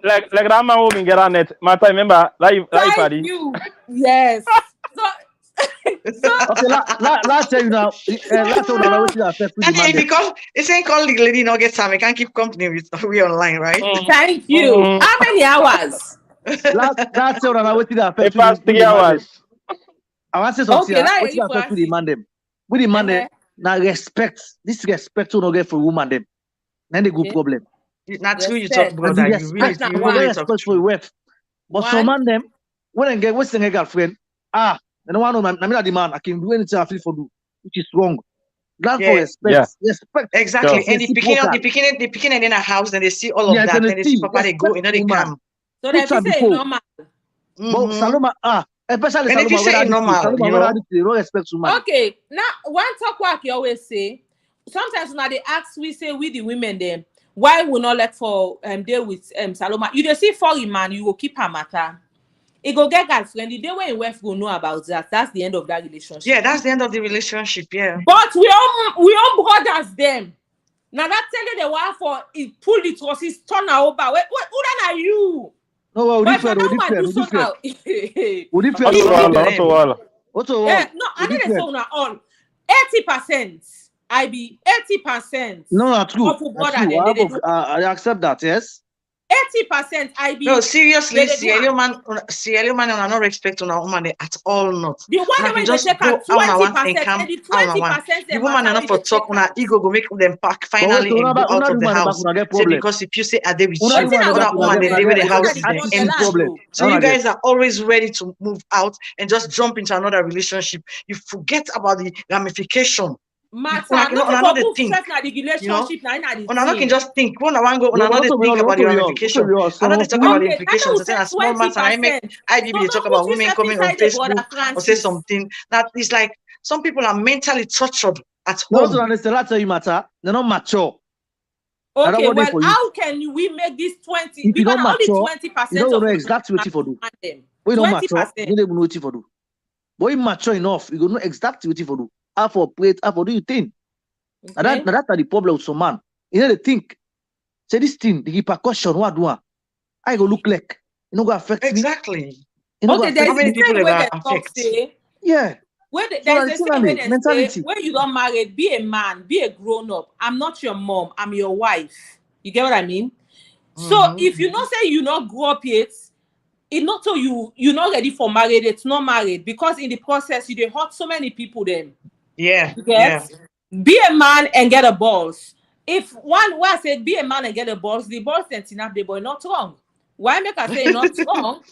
C: like that man who get on it. Matter remember live
A: thank
C: party.
A: you. Yes. So
D: Okay, last time now, last time now, what affect the
B: And
D: man
B: if
D: there?
B: you call, it's ain't call the lady not get some, I can't keep company with we online, right?
A: thank you. How many hours?
D: Last time now, what
C: The
D: affect
C: past
D: the
C: 3
D: man there?
C: hours.
D: I want to say something.
A: Okay, now
D: What
A: you
D: affect
A: go
D: the man them? With the man there, now respect. This respect to no get for woman them. Then the good
A: Okay.
D: problem.
B: Not true, you
A: Respect.
B: talk, brother.
D: And
B: You really,
A: That's not
B: you
D: no
A: one.
B: really
D: get
B: talk
D: respect for
B: true.
D: your wife. But some
A: One.
D: man them, when I get what's the girlfriend, they don't want to know. I'm not the man. I can do anything I feel for do, which is wrong. That's for
B: Yeah.
D: respect. Respect.
B: Exactly.
C: Sure.
B: And the beginning in a house, and they see all of
D: Yes,
B: that,
D: and
B: then they see Papa, they go,
D: respect
B: they
D: woman.
B: come.
A: So
D: Put
A: that
D: her
A: you say
D: before.
A: normal.
D: But Saloma, especially
B: And if you
D: Saloma,
B: say it normal,
D: Saloma,
B: you know.
D: they don't respect woman.
A: Okay. Now one talk what you always say. Sometimes when they ask, we say we the women them, why we not let for deal with Saloma? You just see foreign man, you will keep her matter. It go get girlfriend. The day when your wife go know about that, that's the end of that relationship.
B: Yeah, that's the end of the relationship. Yeah.
A: But we all brothers them. Now that tell you the wife for it pull the trusses, turn her over. Who then are you?
D: No, well,
A: But
D: different.
A: if that woman do so now.
C: Also,
A: Yeah, no, I know they say on all 80%. I be 80%.
D: No, true.
A: Of brother, then they do
D: I accept that. Yes.
A: 80%. I be
B: No, seriously,
A: they do
B: man, on no respect on a woman at all not.
A: the one
B: And I
A: way
B: can
A: they
B: just
A: take
B: go
A: her
B: out and
A: 20%
B: come
A: and the
B: out.
A: 20%
B: The woman are not for talk when ego go make them pack
D: But
B: finally
D: wait,
B: and go out of the house.
D: get
B: Say
D: problem.
B: because if you say are they with
D: Una
B: you,
D: woman
B: other woman they live in the house is
D: attitude
B: empty.
D: problem.
B: So you guys are always ready to move out and just jump into another relationship. You forget about the ramification.
A: Matter
B: Una
A: no
B: cannot
A: go move
B: think,
A: stress na the relationship na the
B: Una not can
A: thing.
B: just think. When I want to go, una not they think about the ramification. I know they talk about the implications. It's a small matter. I make IBB they talk about women coming on Facebook or say something. That is like some people are mentally tortured at
D: No,
B: home.
D: also understand that's you matter. They're not mature.
A: Okay,
D: want it
A: well,
D: for you.
A: how can we make this 20?
D: If you
A: Because
D: don't
A: only
D: mature,
A: 20%
D: you don't
A: of
D: know exactly what you for do.
A: them.
D: We don't mature.
A: 20%.
D: You don't even know what you for do. But you mature enough, you don't know exactly what you for do. How for operate, how for do you think?
A: Okay.
D: And that's the problem with some man. You know, they think, say this thing, the repercussion, what do I go look like? You know, go affect me.
B: Exactly.
D: You know,
A: Okay,
D: go
A: there's
B: How many
A: a
B: people
A: saying
B: they
A: where
B: will
A: they talk
B: affect?
A: say,
D: yeah.
A: there's a saying where they
D: mentality.
A: say, when you don't marry, be a man, be a grown up. I'm not your mom, I'm your wife. You get what I mean? So if you not say you not grow up yet, it's not so you're not ready for marriage, it's not married, because in the process you hurt so many people then.
B: Yeah.
A: You get? Be a man and get a balls. If one I said be a man and get a balls, the balls then enough the boy not wrong. Why make I say not wrong?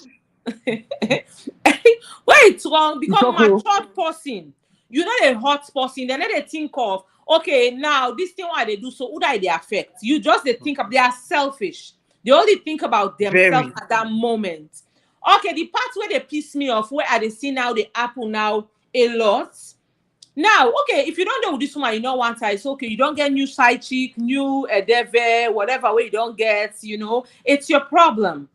A: Why it's wrong? Because matured person, you know a hot person, then they think of okay, now this thing why they do so who they affect. You just they think of they are selfish. They only think about themselves at that moment. Okay, the part where they piss me off, where I they see now the apple now a lot. Now, okay, if you don't know this woman, you know one side, it's okay. You don't get new side chick, new devil, whatever way you don't get, it's your problem.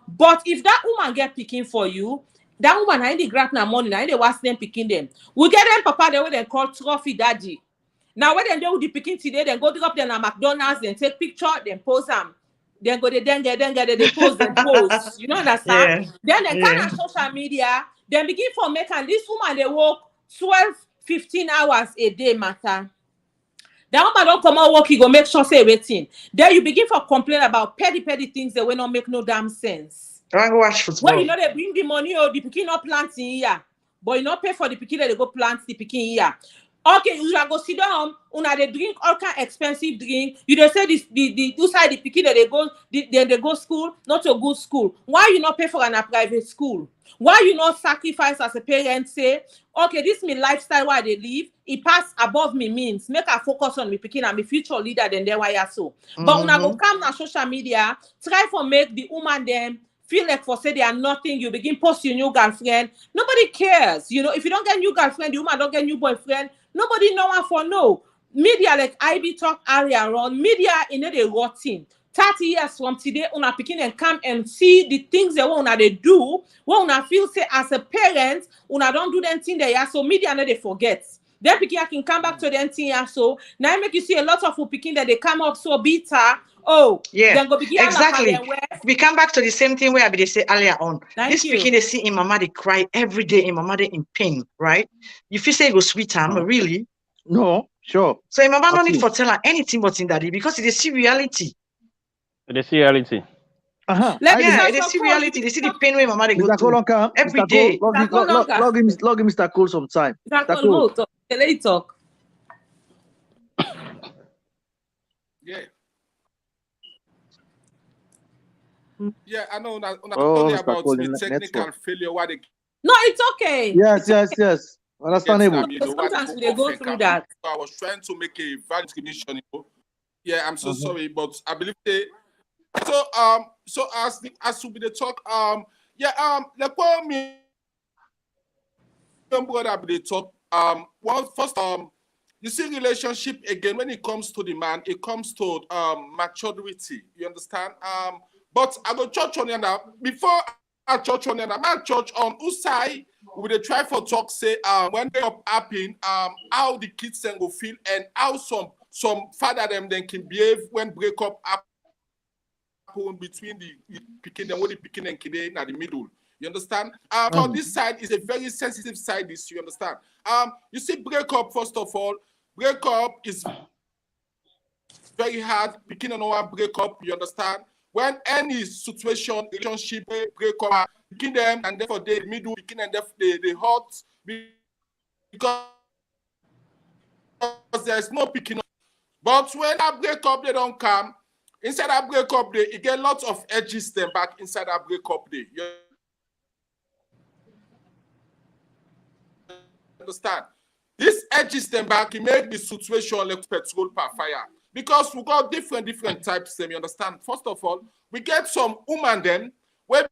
A: But if that woman get picking for you, that woman I ain't grab now money, I ain't watch them picking them. We get them papa the way they call trophy daddy. Now when they do the picking today, then go drop them at McDonald's, then take picture, then post them. Then go they post. You know understand? Then they come on social media, then begin for making this woman they work 12-15 hours a day matter. That woman don't come out work, you go make sure say waiting. Then you begin for complain about petty things that will not make no damn sense.
B: I go watch
A: Well,
B: football.
A: you know they bring the money or the pikin not planting here, but you not pay for the pikin that they go plant the pikin here. Okay, you go sit down, una they drink all kind expensive drink. You don't say this the side the pikin that they go then they go school, not a good school. Why you not pay for a private school? Why you not sacrifice as a parent say, okay, this me lifestyle where they live, it pass above me means make I focus on me pikin and me future leader than they why so. But una go come on social media, try for make the woman them feel like for say they are nothing, you begin post your new girlfriend. Nobody cares. You know, if you don't get new girlfriend, the woman don't get new boyfriend. Nobody know one for no. Media like IB talk area around media in the routine. 30 years from today, una picking and come and see the things that una they do. What una feel say as a parent, una don't do them thing there. So media no they forget. Then picking can come back to them thing so now make you see a lot of picking that they come up so bitter. Oh,
B: yeah,
A: then go begin
B: exactly. We come back to the same thing where they say earlier on. This speaking, they see in mama they cry every day, in mama they in pain, right? If you say it go sweet time, really?
D: No, sure.
B: So in mama no need for tell her anything but in daddy because they see reality.
C: They see reality.
B: They see reality. They see the pain where mama they go through every day.
D: Log him, Mr. Cole sometime.
A: Mr. Cole, let you talk.
E: Yeah. Yeah, I know. About the technical failure. What they...
A: No, it's okay.
D: Yes. Understandable.
A: Sometimes they go through that.
E: I was trying to make a valid discrimination. Yeah, I'm so sorry, but I believe they. So as we be the talk, like what me brother be the talk. Well, first you see relationship again when it comes to the man, it comes to maturity. You understand? But I go church on the before I church on the man church on Usai, we dey try for talk say when they up happen how the kids then go feel and how some father them then can behave when break up happen between the picking and what the picking and kid in the middle. You understand? On this side is a very sensitive side. This you understand? You see, break up first of all. Break up is very hard. Picking and one break up. You understand? When any situation, relationship break up, picking them and therefore they middle picking and they hot because there's no picking up. But when that break up, they don't come. Inside that break up day, you get lots of edges them back inside that break up day. You understand? This edges them back, it make the situation like petrol per fire. Because we got different types them, you understand? First of all, we get some woman then where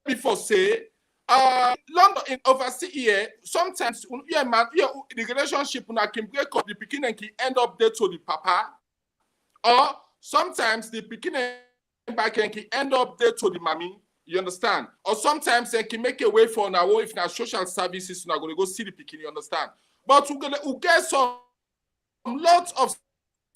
E: before say London in overseas here, sometimes the relationship can break up the beginning and can end up there to the papa. Or sometimes the beginning back and can end up there to the mommy. You understand? Or sometimes they can make a way for now if now social services are going to go see the picking, you understand? But we get some lots of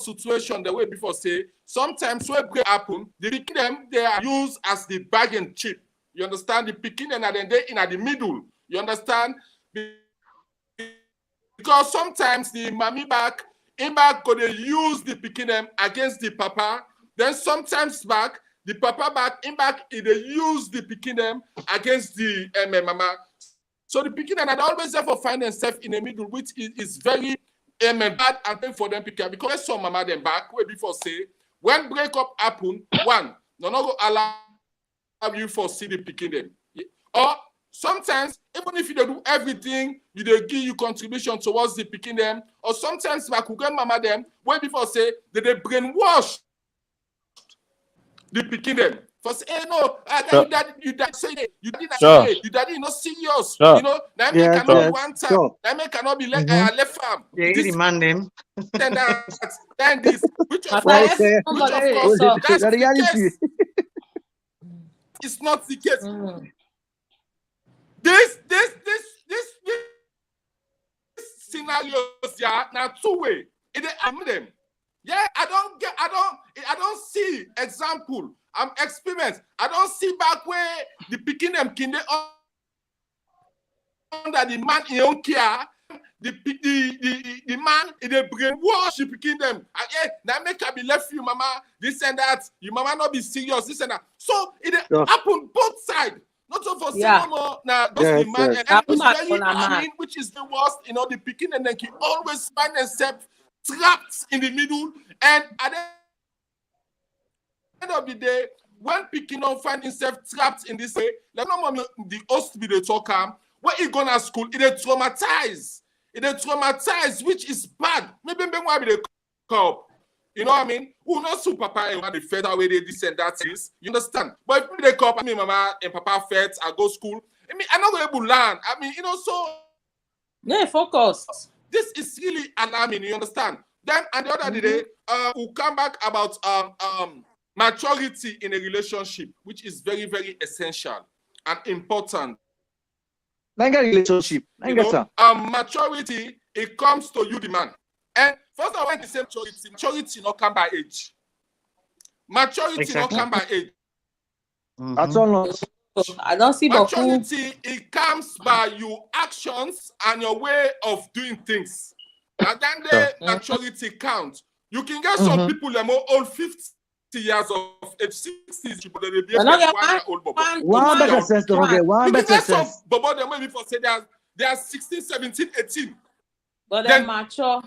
E: situation the way before say sometimes when break happen, the picking them they are used as the bargain chip. You understand? The picking and then they in at the middle. You understand? Because sometimes the mommy back gonna use the picking them against the papa. Then sometimes back the papa back they use the picking them against the mama. So the picking them are always there for find themselves in the middle, which is very bad and pain for them picking because some mama them back way before say when breakup happen, one no go allow you for see the picking them. Or sometimes, even if you do everything, they give you contribution towards the picking them. Or sometimes, back mama them, when before say that they brainwash the picking them. For say, hey, no, you dad say it. You did say it. You daddy not serious. You know, that man cannot be one time. That man cannot be left farm.
B: Yeah, you demand them.
E: Then this, which of
A: That's
E: the reality. It's not the case. This scenarios yeah now two way. It am them. Yeah, I don't see example. I'm experience. I don't see back where the picking them kinde under the man in own care. the man in the brainwash the picking them. Yeah, now make her be left you, mama. This and that. You mama not be serious. This and that. So it happen both sides. Not so for
A: Yeah.
E: more now.
D: Yes,
E: The man
D: yes.
E: and it's
A: Woman
E: very
A: for a man.
E: I mean, which is the worst. You know, the picking and then he always find himself trapped in the middle. And at the end of the day, when picking on find himself trapped in this way, like no more the host be the talker. When he gonna school, it is traumatized. It is traumatized, which is bad. Maybe why be the cop. You know what I mean? Who not so papa and the federal way they this and that is. You understand? But if they cop, I mean, mama and papa fed, I go school. I mean, I'm not going to learn. I mean, you know, so
A: Yeah, focus.
E: this is really alarming. You understand? Then, and the other day, we'll come back about maturity in a relationship, which is very, very essential and important.
D: Nanga relationship.
E: You know, maturity, it comes to you, the man. And first of all, when the same maturity not come by age. Maturity
B: Exactly.
E: not come by age.
D: At all.
A: I don't see Boku.
E: Maturity, it comes by your actions and your way of doing things. And then the maturity count. You can get some people that are more old 50 years of age, 60s, but they be
A: But not
E: like
A: get
E: 1 year old bobo.
D: One better sense to get one
E: You can
D: better
E: get some
D: sense.
E: bobo that maybe for say they are 16, 17, 18.
A: But
E: Then-
A: they're mature.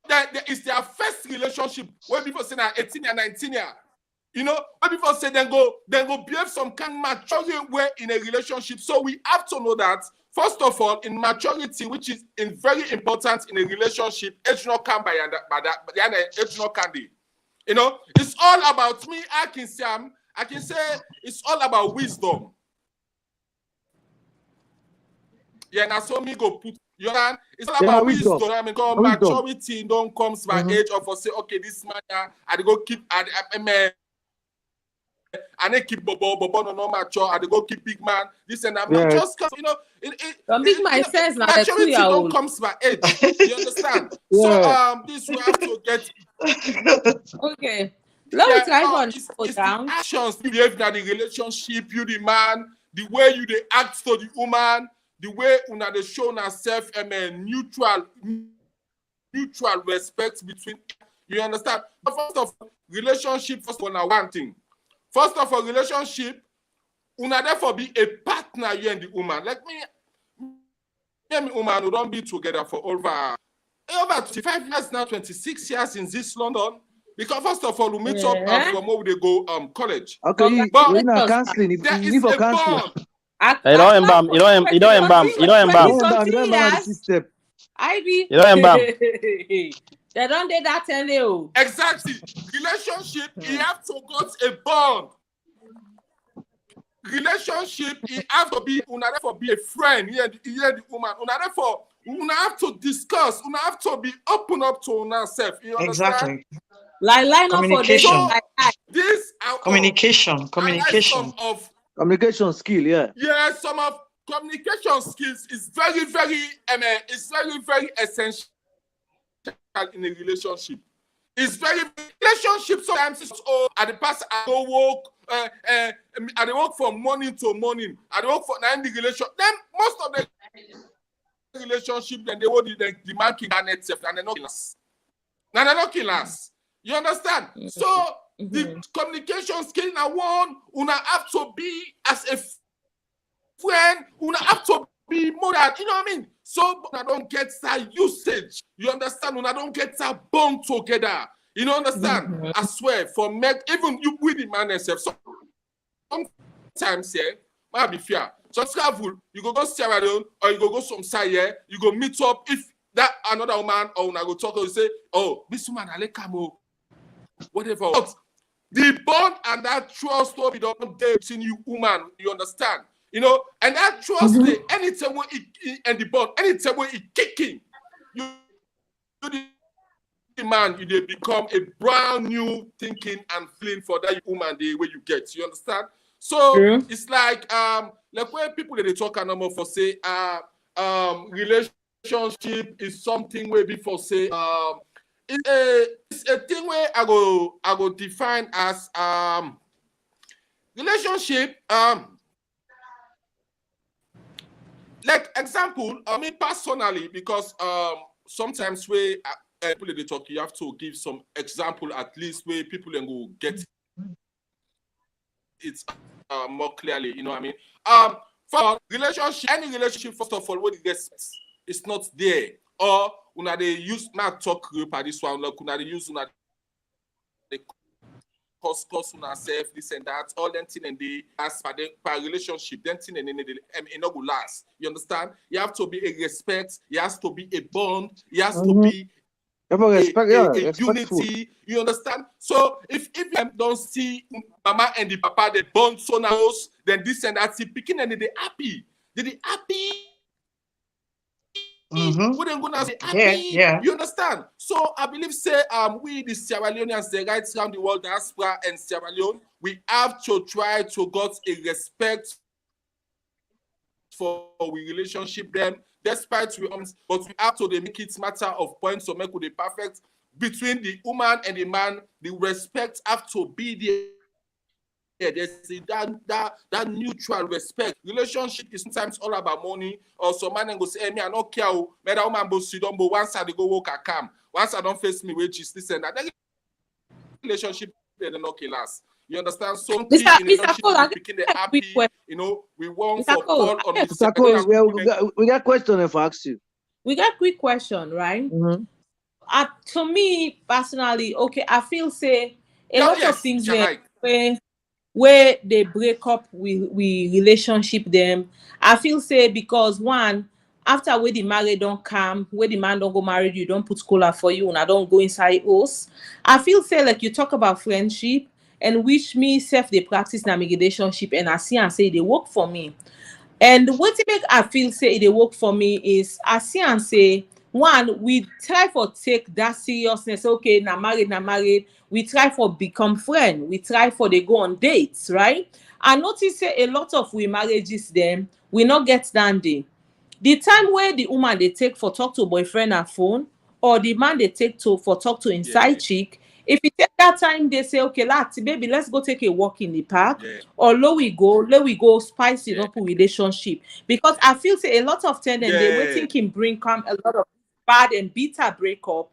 E: That is their first relationship when people say that 18 and 19 years. You know, when people say then go behave some kind of mature way in a relationship. So we have to know that first of all, in maturity, which is very important in a relationship, age not come by that, but the age not candy. You know, it's all about me. I can say it's all about wisdom. Yeah, that's what me go put. You know, it's all about wisdom. I mean, maturity don't comes by age of say, okay, this man, I go keep and they keep bobo no mature, and they go keep big man. This and that.
D: Yeah.
E: Just cause you know,
A: Big man says now the
E: maturity don't
A: 2-year-old.
E: comes by age. You understand?
D: Yeah.
E: So this we have to get.
A: Okay. Let me try for
E: it's
A: put
E: the
A: down.
E: actions you behave in the relationship, you the man, the way you they act to the woman, the way una they show yourself neutral respect between. You understand? First of all, relationship first of all now one thing. First of all, relationship, una therefore be a partner you and the woman. Like me and the woman who don't be together for over 25 years now, 26 years in this London. Because first of all, we meet up from where they go college.
D: Okay,
E: But
D: you're not canceling.
E: there
D: You
E: is
D: need for
E: a
D: counseling.
E: bond.
C: You don't embalm. You don't embalm. You don't embalm.
D: You don't embalm the system.
A: Ivy.
C: You don't embalm.
A: They don't do that tell you.
E: Exactly. Relationship, you have to got a bond. Relationship, you have to be, una therefore be a friend. Here the woman. Una have to discuss. Una have to be open up to una self. You understand?
B: Exactly.
A: Like line up for
B: Communication.
E: This
B: Communication.
E: some of
D: Communication skill, yeah.
E: some of communication skills is very, very essential in a relationship. It's very relationship sometimes it's at the past I go work I work from morning to morning. I work for 9 relation. Then most of the relationship then they will the man can itself and they're not killers. Now they're not killers. You understand? So the communication skill now one una have to be as a friend, una have to be more than, you know what I mean? So una don't get that usage. You understand? Una don't get that bond together. You know, understand? I swear, for even you with the man yourself. So sometimes, yeah, might be fair. So travel, you go Sierra Leone or you go some side, yeah, you go meet up. If that another woman or una go talk, you say, oh, this woman, I like Camo. Whatever. But the bond and that trust will be done between you, woman. You understand? You know, and that trust, anytime when it and the bond, anytime when it kicking, you the man, you they become a brand new thinking and feeling for that woman the way you get. You understand? So it's like when people they talk no more for say relationship is something where before say it's a thing where I go define as relationship like example, I mean personally, because sometimes where people they talk, you have to give some example at least where people then go get it more clearly. You know what I mean? For relationship, any relationship, first of all, what it's not there, or una they use not talk group at this one, like una they use una they cost una self this and that, all them thing and they as per relationship, then thing and it not go last. You understand? You have to be a respect, it has to be a bond, it has to be a unity. You understand? So if them don't see mama and the papa they bond so now, then this and that, see picking and they happy. They happy. Wouldn't go now say happy.
B: Yeah.
E: You understand? So I believe say we the Sierra Leoneans, the right around the world, diaspora and Sierra Leone, we have to try to get a respect for we relationship them, despite we but we have to make it matter of points to make the perfect between the woman and the man. The respect have to be there. There's that neutral respect. Relationship is sometimes all about money, or some man go say, hey, me I don't care, me that woman go sit down, but once I go work I come. Once I don't face me wages, this and that. That relationship they don't okay last. You understand? Something
A: Mr. Cole,
E: picking the happy, you know, we want
A: Mr.
E: for
A: Cole,
E: Paul on the
D: Mr. Cole, we got question if I ask you.
A: We got quick question, right? To me personally, okay, I feel say a lot of things where they break up we relationship them. I feel say because one, after where the marriage don't come, where the man don't go married, you don't put collar for you and I don't go inside us. I feel say like you talk about friendship and which me self they practice na my relationship and I see and say they work for me. And what it make I feel say they work for me is I see and say one, we try for take that seriousness. Okay, now married. We try for become friend. We try for they go on dates, right? I notice say a lot of we marriages them we not get standing. The time where the woman they take for talk to boyfriend and phone, or the man they take for talk to inside chick. If you take that time, they say, okay, baby, let's go take a walk in the park, or let we go spice it up a relationship. Because I feel say a lot of time they waiting can bring come a lot of bad and bitter breakup.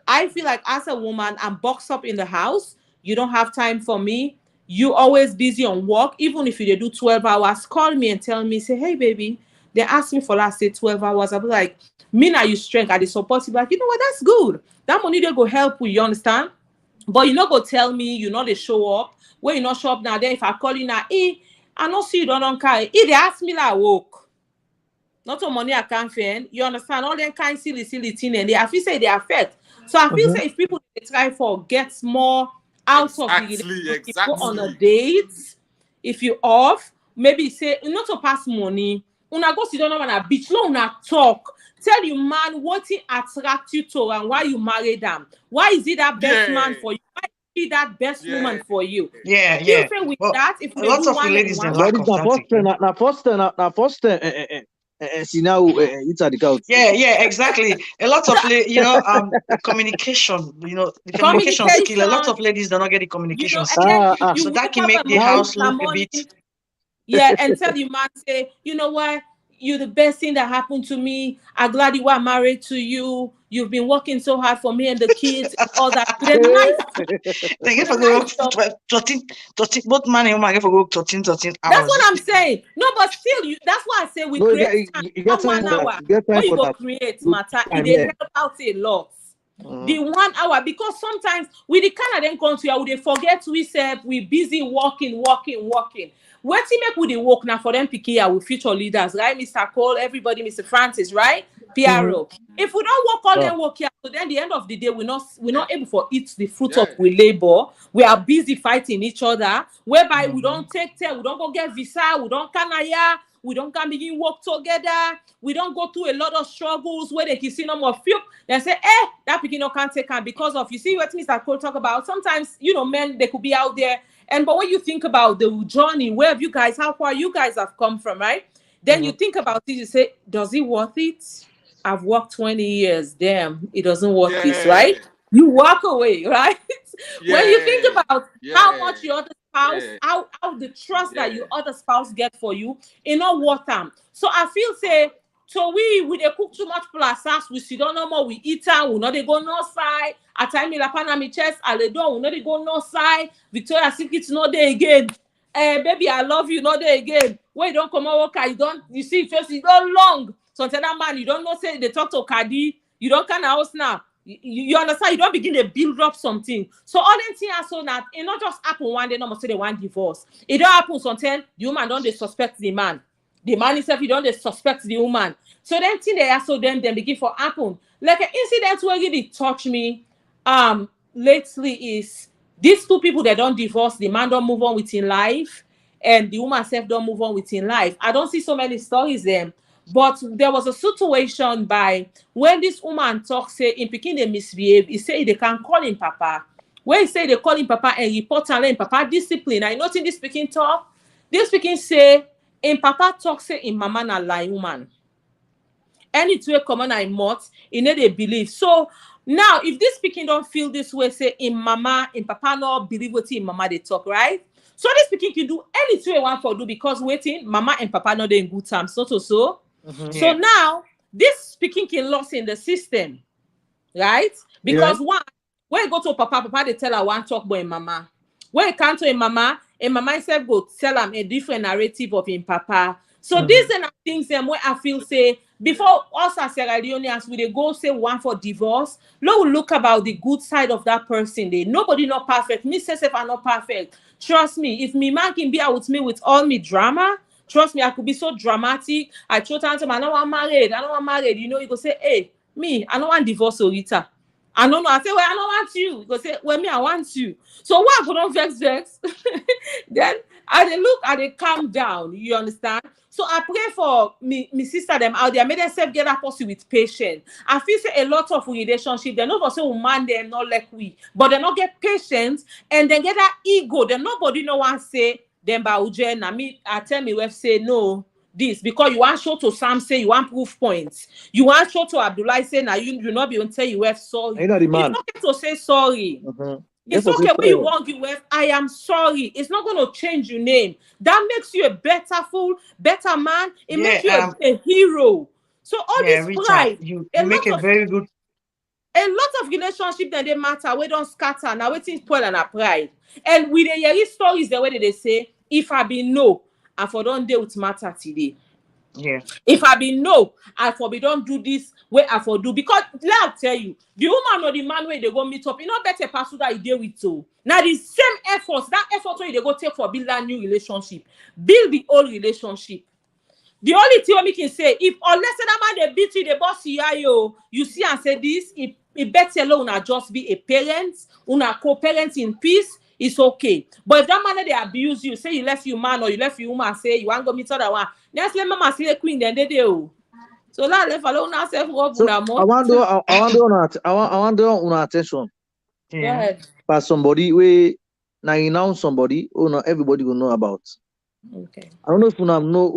A: I feel like as a woman, I'm boxed up in the house. You don't have time for me. You always busy on work. Even if you do 12 hours, call me and tell me, say, hey, baby, they asked me for last say 12 hours. I'll be like, me now you strength at the support. Like, you know what, that's good. That money they go help you, you understand? But you not go tell me you know they show up. When you not show up now, then if I call you now, I not see you don't care. They ask me like work. Not on money I can't find. You understand? All them kind silly thing and I feel say they affect. So I feel say if people try for get more out of the relationship, go on a date, if you off, maybe say not to pass money. Una go sit down on a beach, no una talk. Tell you man what he attract you to and why you marry them. Why is he that best man for you? Why is he that best woman for you?
B: Yeah.
A: With that, if
B: a lot of ladies they lack of
D: that. First see now it's at the couch.
B: Yeah, exactly. A lot of communication, the communication skill. A lot of ladies do not get the communication skill. So that can make the house look a bit.
A: Yeah, and tell you man say, you know what? You're the best thing that happened to me. I'm glad you are married to you. You've been working so hard for me and the kids and all that. They're nice.
B: They get for go 13, both man and woman get for go 13 hours.
A: That's what I'm saying. No, but still, that's why I say we create time. Not 1 hour. When you go create matter, it help out a lot. The 1 hour, because sometimes with the Canadian country, I would forget we busy working. What to make with the work now for them picking with future leaders, right? Mr. Cole, everybody, Mr. Francis, right? PRO. If we don't work all day work here, so then the end of the day, we're not able to eat the fruit of we labor. We are busy fighting each other, whereby we don't take care, we don't go get visa, we don't canaya, we don't come begin work together, we don't go through a lot of struggles where they can see no more few. They say, that picking no can't take on because of you see what Mr. Cole talk about. Sometimes men they could be out there. But when you think about the journey, how far you guys have come from, right? Then you think about it, you say, does it worth it? I've worked 20 years. Damn, it doesn't worth this, right? You walk away, right? When you think about how much your other spouse, how the trust that your other spouse get for you, it not worth them. So I feel say, so we dey cook too much plus we sit down no more, we eat am, we no dey go no side. At time me la pan on me chest, Aledon, we no dey go no side. Victoria's Secret no dey again. Baby, I love you, no dey again. When you don't come out work, you see first you don't long. So tell that man, you don't know say they talk to Kadi, you don't kind of house now. You understand? You don't begin to build up something. So all them things are so that it not just happen one day, no more say they want divorce. It don't happen sometimes, the woman don't they suspect the man. The man himself, he don't they suspect the woman. So then thing they are so then begin for happen. Like an incident where really touch me lately is these two people that don't divorce, the man don't move on with in life, and the woman self don't move on with in life. I don't see so many stories there. But there was a situation by when this woman talks, say in Peking they misbehave, he say they can call him papa. When he say they call him papa and report and let papa discipline. I notice this Peking talk. This Peking say in papa talk say in mama na lie woman. Any two common I mouth, in they believe. So now if this Peking don't feel this way, say in mama, in papa no believe what in mama they talk, right? So this Peking can do any two want for do because waiting, mama and papa not in good terms, not so. So now this speaking can lost in the system, right? Because one, when you go to papa, they tell her one talk about mama. When you come to a mama itself go tell him a different narrative of him papa. So these are things where I feel say before us as Sierra Leoneans we go say one for divorce. Look about the good side of that person. Nobody not perfect. Me say if I'm not perfect. Trust me, if me man can be out with me with all me drama. Trust me, I could be so dramatic. I told him, I don't want married. You know, you go say, hey, me, I don't want divorce, Rita. I don't know. I say, well, I don't want you. You go say, well, me, I want you. So why I don't vex? Then I calm down. You understand? So I pray for me sister them out there. Make themselves get that person with patience. I feel say a lot of relationship, they're not gonna say woman, they're not like we, but they not get patience and then get that ego. Then nobody no one say. Then by Ujen, I tell me we say no this because you want show to Sam say you want proof points. You want show to Abdullah say now you not be able to tell you have sorry.
D: You know the man.
A: It's okay to say sorry. It's okay when you want you have I am sorry. It's not going to change your name. That makes you a better fool, better man. It makes you a hero. So all this pride,
B: you make a very good.
A: A lot of relationship that they matter, we don't scatter. Now waiting spoil and pride. And with the yearly stories, the way they say, if I be no, I for don't deal with matter today.
B: Yeah.
A: If I be no, I for be don't do this way I for do because let me tell you, the woman or the man where they go meet up, you know better person that you deal with too. Now the same efforts, that effort where they go take for build that new relationship, build the old relationship. The only thing we can say, if unless that man they beat you, the boss you see and say this, it better alone just be a parent, una co-parent in peace. It's okay. But if that man they abuse you, say you left your man or you left your woman, say you want to go meet other one. Next let mama see the queen, then they do. So that left alone now self up
D: so I want to attention.
A: Go ahead.
D: But somebody we now announce somebody who not everybody will know about.
A: Okay.
D: I don't know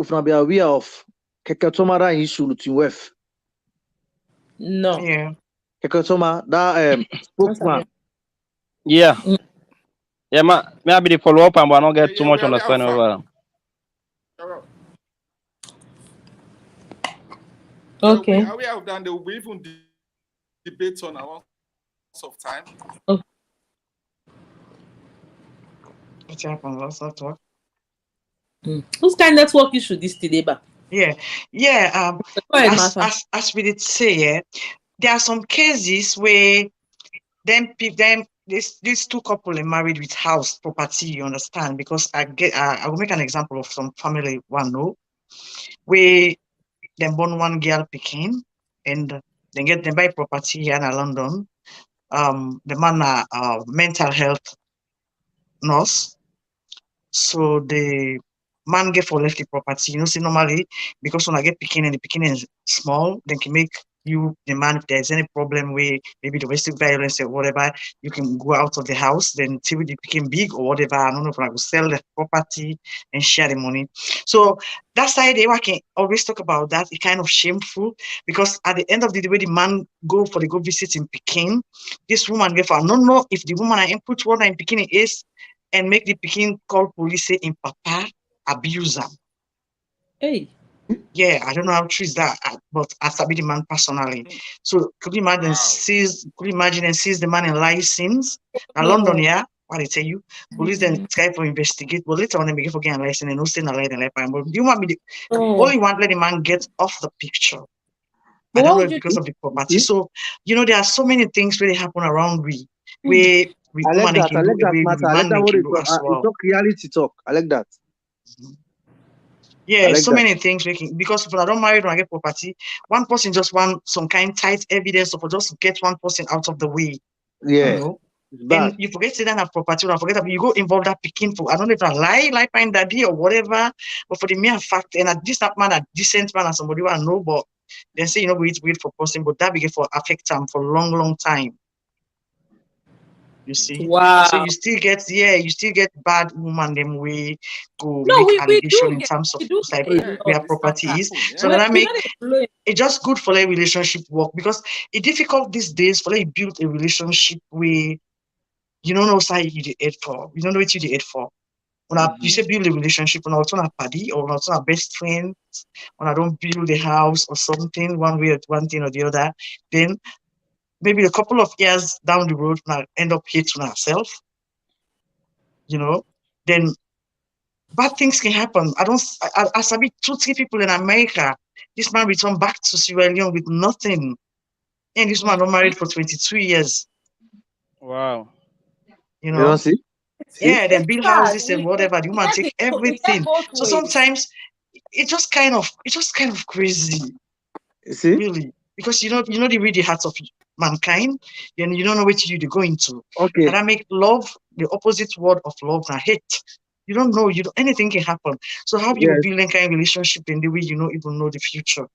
D: if you be aware of Keketomara issue with WEF.
A: No.
B: Yeah.
D: Keketoma, that spokesman.
C: Yeah. Yeah, maybe the follow up and we not get too much understanding over.
A: Okay.
E: We have done the we even debate on our of time.
A: Okay.
B: What happened? What's that talk?
A: Whose kind of network issue this today, ba?
B: Yeah.
A: Go ahead,
B: as we did say, there are some cases where these two couples are married with house property, you understand? Because I will make an example of some family one know where they born one girl Peking and they buy property here in London. The man mental health nurse. So the man get for left the property. You know, see normally because when I get Peking and the Peking is small, then can make you the man if there's any problem with maybe domestic violence or whatever, you can go out of the house, then till it became big or whatever. I don't know if I will sell the property and share the money. So that's why they can always talk about that. It's kind of shameful because at the end of the day, the man go visit in Peking, this woman get for I don't know if the woman I input what in Peking is and make the Peking call police say in papa abuse them.
A: Hey.
B: Yeah, I don't know how true is that, but I sabi the man personally. So could you imagine and sees the man in license? Now London, yeah, what I tell you, police then try to investigate, but later on they begin forget license and no stay in the light and but do you want me to only want let the man get off the picture? I don't know if because of the property. So there are so many things really happen around where we
D: I like that. I like that
B: we
D: matter. I like
B: man
D: that what
B: can
D: they
B: do
D: talk.
B: as
D: You
B: well.
D: talk reality talk. I like that.
B: Yeah,
D: I like
B: so
D: that.
B: many things making because if I don't marry when I get property, one person just want some kind tight evidence of just get one person out of the way.
D: Yeah.
B: You know?
D: It's bad.
B: And you forget to then have property, and I forget that you go involve that picking for I don't know if I lie find daddy or whatever, but for the mere fact, and at this man, a decent man and somebody who I know, but then say wait for person, but that begin for affect them for long time. You see?
A: Wow.
B: So you still get bad woman them way go
A: No,
B: make allegation in
A: get,
B: terms of like
A: get
B: where property is. So
A: We-
B: that I
A: we
B: make
A: don't even
B: it's just good for a relationship work because it's difficult these days for like build a relationship where you don't know side you the head for. You don't know what you the head for. When you say build a relationship, when I turn a party or when I turn a best friend, when I don't build a house or something, one way or one thing or the other, then maybe a couple of years down the road, I end up hating ourselves. Then bad things can happen. I sabi 2-3 people in America. This man returned back to Sierra Leone with nothing. And this man not married for 22 years.
C: Wow.
D: You don't see?
B: Yeah, then build houses and whatever. The woman
A: get
B: take
A: it.
B: everything.
A: Both
B: So
A: ways.
B: sometimes it's just kind of crazy.
D: You see?
B: Really. Because you know the read the hearts of mankind, then you don't know what you go into.
D: Okay.
B: And that make love the opposite word of love and hate. You don't know, anything can happen. So how you build any kind of relationship in the way you don't even know the future?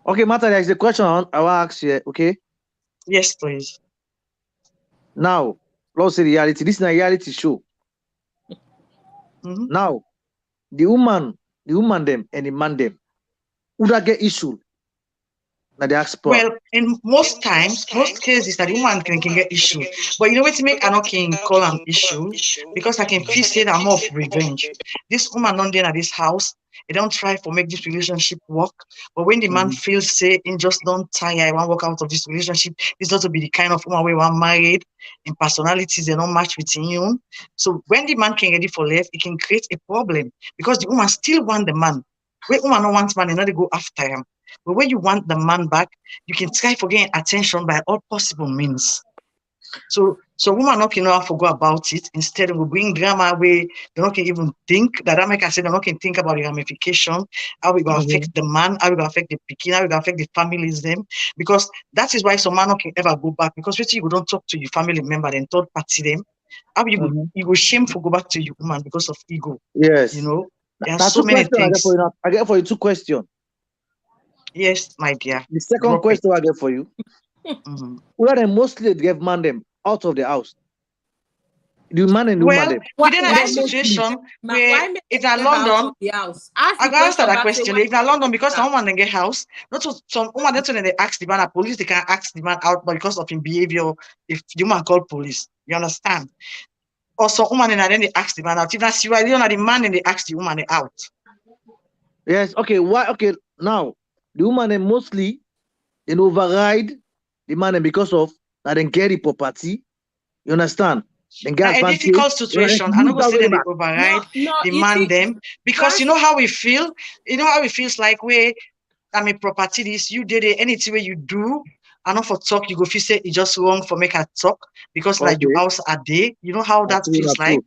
D: Okay, Martha, there's a question I want to ask you, okay?
B: Yes, please.
D: Now, let's say reality. This is a reality show. Now, the woman them and the man them, would I get issue? Now they ask
B: well, in most cases that the woman can get issue. But you know what to make an can call an issue? Because I can feel say that I'm of revenge. This woman not there at this house, they don't try for make this relationship work. But when the man feels say in just don't tire, I want to walk out of this relationship, this not to be the kind of woman we want married, in personalities they don't match with you. So when the man can get it for left, it can create a problem because the woman still want the man. When woman don't want man, they not go after him. But when you want the man back, you can try for getting attention by all possible means. So woman not can forget about it. Instead, we bring drama where they not can even think. That make I say they not can think about the ramification, how it will affect the man, how it will affect the pikin, how it will affect the families them. Because that is why some man not can ever go back. Because when you don't talk to your family member and third party them, how you go shame for go back to your woman because of ego.
D: Yes.
B: There are so many things.
D: I get for you 2 questions.
B: Yes, my dear.
D: The second question I get for you. Where they mostly give man them out of the house. The man and the woman them.
B: Within a situation where if in London, I go answer that question. If in London, because some woman then get house, not to some woman then they ask the man, police they can ask the man out, but because of his behavior, if the man call police, you understand? Or some woman then they ask the man out. If that's Sierra Leone, the man then they ask the woman out.
D: Yes. Okay. Why? Okay. Now the woman then mostly they override the man because of that they get the property. You understand?
B: A difficult situation. I'm not going to say they override, demand them, because you know how we feel. You know how it feels like property this, you did it, anything where you do, and not for talk, you go feel say it's just wrong for make her talk because like your house a day. You know how that feels like?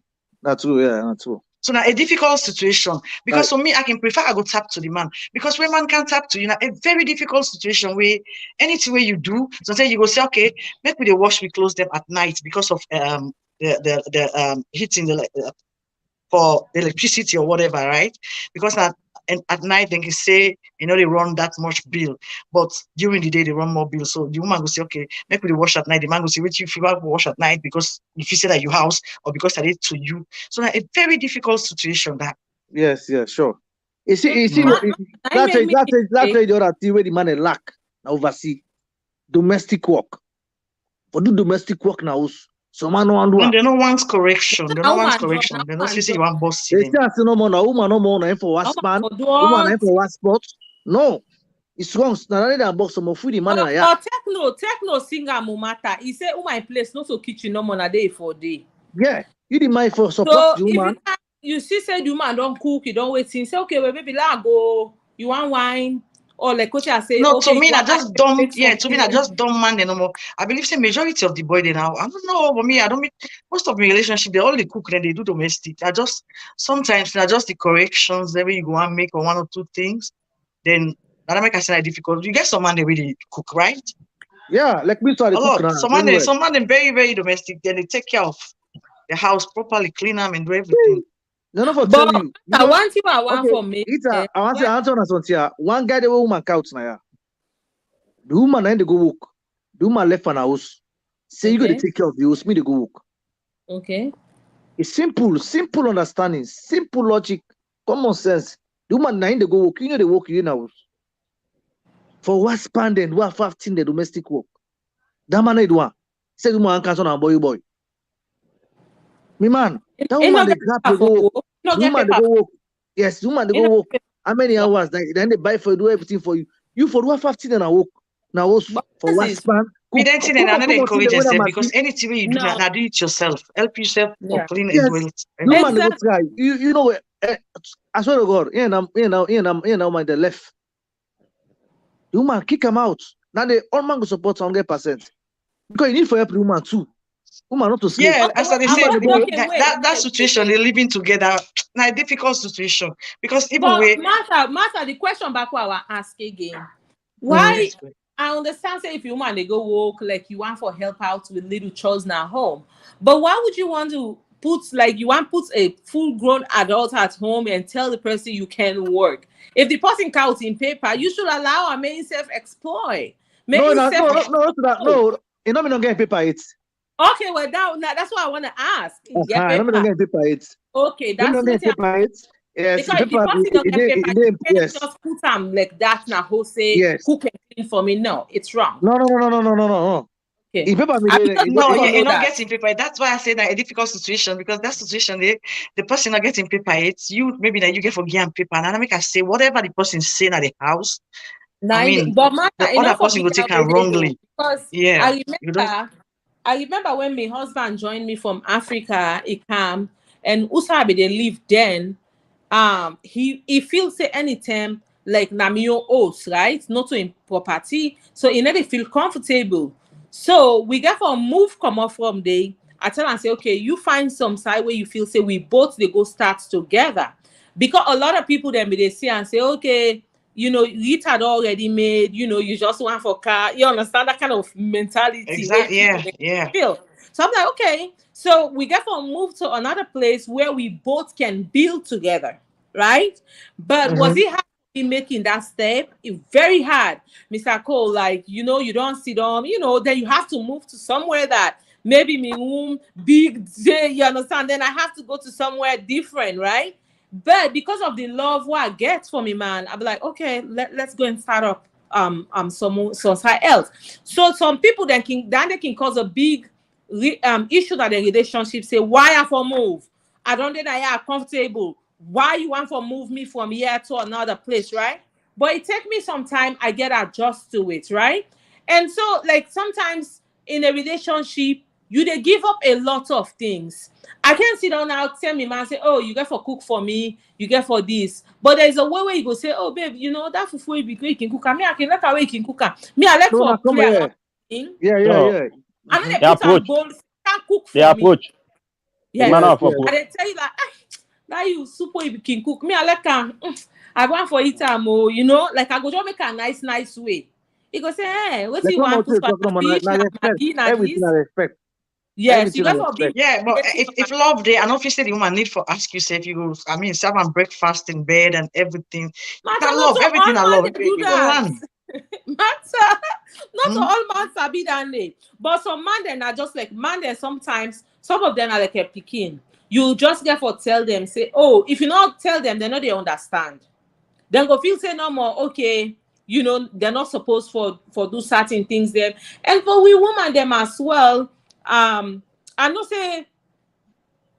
D: That's true, yeah, that's true.
B: So now a difficult situation because for me, I can prefer I go tap to the man because when man can't tap to you, a very difficult situation where anything where you do, sometimes you go say, okay, make me the wash we close them at night because of the heating for electricity or whatever, right? Because at night they can say they run that much bill, but during the day they run more bill. So the woman will say, okay, make me wash at night. The man will say, wait, you feel wash at night because if you say that your house or because I did to you. So a very difficult situation that.
D: Yes, sure. You see, that's the other thing where the man lack now oversee domestic work. For do domestic work now, Some man no want do
B: When
D: am.
B: they don't want correction, they don't want
A: woman
B: correction.
A: job,
B: They
A: na
B: don't
A: woman
B: see you
A: job.
B: want boss
D: They
B: them.
D: say no more na woman no more na him for
A: Na
D: was
A: woman
D: man.
A: for do
D: Woman na
A: all
D: him for was sport. No, it's wrong. Na that box some food the man na ya.
A: But techno singer Mumata. He say, my place no so kitchen no more na day for day.
D: Yeah, you the mind for
A: So
D: support the
A: if
D: woman.
A: you see say the woman don't cook, you don't wait. Say okay, well, baby, let her go. You want wine? Or like what I say,
B: No,
A: okay,
B: to me,
A: you
B: I
A: want
B: just
A: to
B: dumb.
A: make
B: Yeah, to me, I
A: something.
B: just dumb man. No more. I believe say majority of the boy they now. I don't know. For me, I don't. Most of my relationship, they only cook and they do domestic. I just sometimes I just the corrections. Maybe you go and make one or two things. Then that make I say difficult. You get some man they really cook, right?
D: Yeah, like me so I
B: A
D: dey cook
B: lot.
D: now.
B: Some
D: Very well.
B: man they very very domestic. Then they take care of the house properly, clean them and do everything.
D: No, no, for
A: But
D: tell you.
A: I
D: know,
A: want you, I want
D: okay,
A: for me.
D: it's I want to answer on something here. One guy the woman couch now. Yeah. The woman and they go work. The woman left an house. Say you got to
A: Okay.
D: take care of the house. Me they go work.
A: Okay.
D: It's simple understanding, simple logic, common sense. The woman na in they go work. You know they work you in house. For what span then? What 15 the domestic work? That man need one. Say the woman can't on boy. Me man, that
A: Ain't
D: woman
A: no
D: they
A: get
D: grab
A: paper
D: they go
A: for
D: work.
A: work. No
D: The
A: get
D: woman they
A: paper.
D: go work. Yes, the woman they
A: Ain't
D: go
A: no
D: work.
A: get
D: How many hours? Then they buy for you, do everything for you. You for what 15 and I work. Now
A: But
D: for what
A: is
D: span?
B: Me then thing and another
D: Come on, see
B: encourage
D: the way that
B: yourself
D: must
B: because
D: be.
B: anything you do,
A: no.
B: now do it yourself. Help yourself for
A: Yeah.
B: clean and
D: Yes.
B: do it.
D: The woman they go
A: Exactly.
D: try. You know what? I swear to God, man, they left. The woman kick him out. Now the all man go support 100%. Because you need for help the woman too. Woman not to slave.
B: Yeah,
A: Okay,
B: as I
A: wait,
B: say,
D: Woman they go.
B: that situation, they're living together, now a difficult situation because even
A: But
B: with
A: Martha, the question back what I will ask again. Why? I understand say if you want they go work, like you want for help out with little chores now home. But why would you want to put a full-grown adult at home and tell the person you can work? If the person counts in paper, you should allow a main self-exploit.
D: No,
A: Making self
D: no. You know me not getting paper it.
A: Okay, well that's what I want to ask. Get
D: You know me not
A: paper.
D: getting paper it.
A: Okay,
D: You
A: that's
D: not getting
A: what
D: paper it. Yes,
A: because if the
D: paper.
A: person don't get paper, you can't
D: Yes.
A: just put them like that now. Who say
D: Yes.
A: who can clean for me? No, it's wrong.
D: No.
A: Okay.
D: In paper,
A: I just
B: no,
A: want to
B: you're
A: know
B: not
A: that.
B: getting paper. That's why I say that a difficult situation because that situation, the person not getting paper, it's you maybe that you get for getting paper. And I make I say whatever the person saying at the house. I mean,
A: But Martha,
B: the
A: enough
B: other
A: of
B: person
A: it
B: will take her
A: already,
B: wrongly.
A: because
B: Yeah, you don't.
A: I remember when my husband joined me from Africa, he came and Usabi they live then. He feels say anytime like Namio oath, right? Not to in property. So he never feel comfortable. So we get for move come off from there. I tell and say, okay, you find some side where you feel say we both they go start together. Because a lot of people then they see and say, okay, it had already made, you just want for car. You understand that kind of mentality?
B: Exactly. Yeah.
A: Feel. So I'm like, okay. So we get to move to another place where we both can build together, right? But was it hard to be making that step? Very hard, Mr. Cole. Like, you don't sit down, then you have to move to somewhere that maybe me room big day, you understand? Then I have to go to somewhere different, right? But because of the love what I get from me, man, I'll be like, okay, let's go and start up somewhere else. So some people they can cause a big issue that the relationship say, why I for move? I don't think I am comfortable. Why you want to move me from here to another place, right? But it take me some time, I get adjust to it, right? And so like sometimes in a relationship, they give up a lot of things. I can't sit down now, tell me, man, say, oh, you get for cook for me, you get for this. But there's a way where you go say, oh, babe, that fufu you can cook. Me, I can like how you can cook. Me, I like for play around.
D: Yeah.
A: I mean, they
C: The
A: put on
C: approach.
A: bowls, can't cook for
C: The
A: me.
C: approach. The
A: Yes.
C: manner of
D: Yes.
C: approach.
A: And they tell you like, that you super you can cook. Me, I like I want for it, like I go just make a nice way. He go say, hey, what
D: Like
A: you want to
D: talk about
A: fish,
D: respect. Everything I respect.
A: yes, you
D: Everything
A: got
D: I
A: for
D: respect.
A: big.
B: Yeah, but if love there, and obviously the woman need for ask you say if you go, I mean, serve breakfast in bed and everything.
A: Matter
B: I
A: not
B: love
A: to
B: everything. I
A: all
B: love.
A: man they do
B: You go
A: that.
B: learn.
A: Matter not to all man sabi that name. But some man then are just like man then sometimes some of them are like a picking. You just get for tell them, say, oh, if you not tell them, they know they understand. Then go feel say no more, okay, they're not supposed for do certain things them. And for we woman them as well, I know say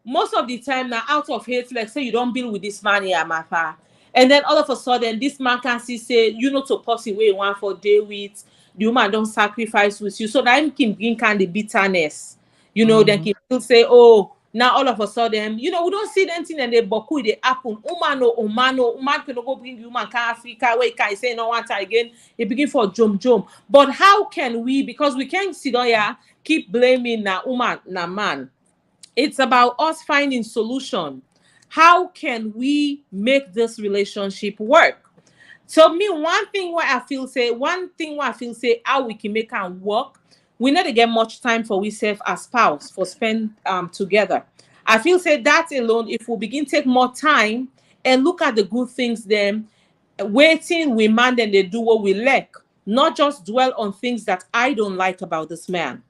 A: most of the time now out of hate, like say you don't build with this man here, Martha. And then all of a sudden, this man can see say, you know, to person where you want for day with, the woman don't sacrifice with you. So that him can bring kind of bitterness. You know, then can still say, oh, now all of a sudden, you know, we don't see anything and they boku they happen. Woman can go bring you man can Africa where can say no one time again. It begin for jump. But how can we, because we can't sit on here, keep blaming na woman, na man. It's about us finding solution. How can we make this relationship work? So me, one thing where I feel say how we can make it work, we need to get much time for ourselves as spouse for spend together. I feel say that alone, if we begin take more time and look at the good things, then waiting we man then they do what we like, not just dwell on things that I don't like about this man.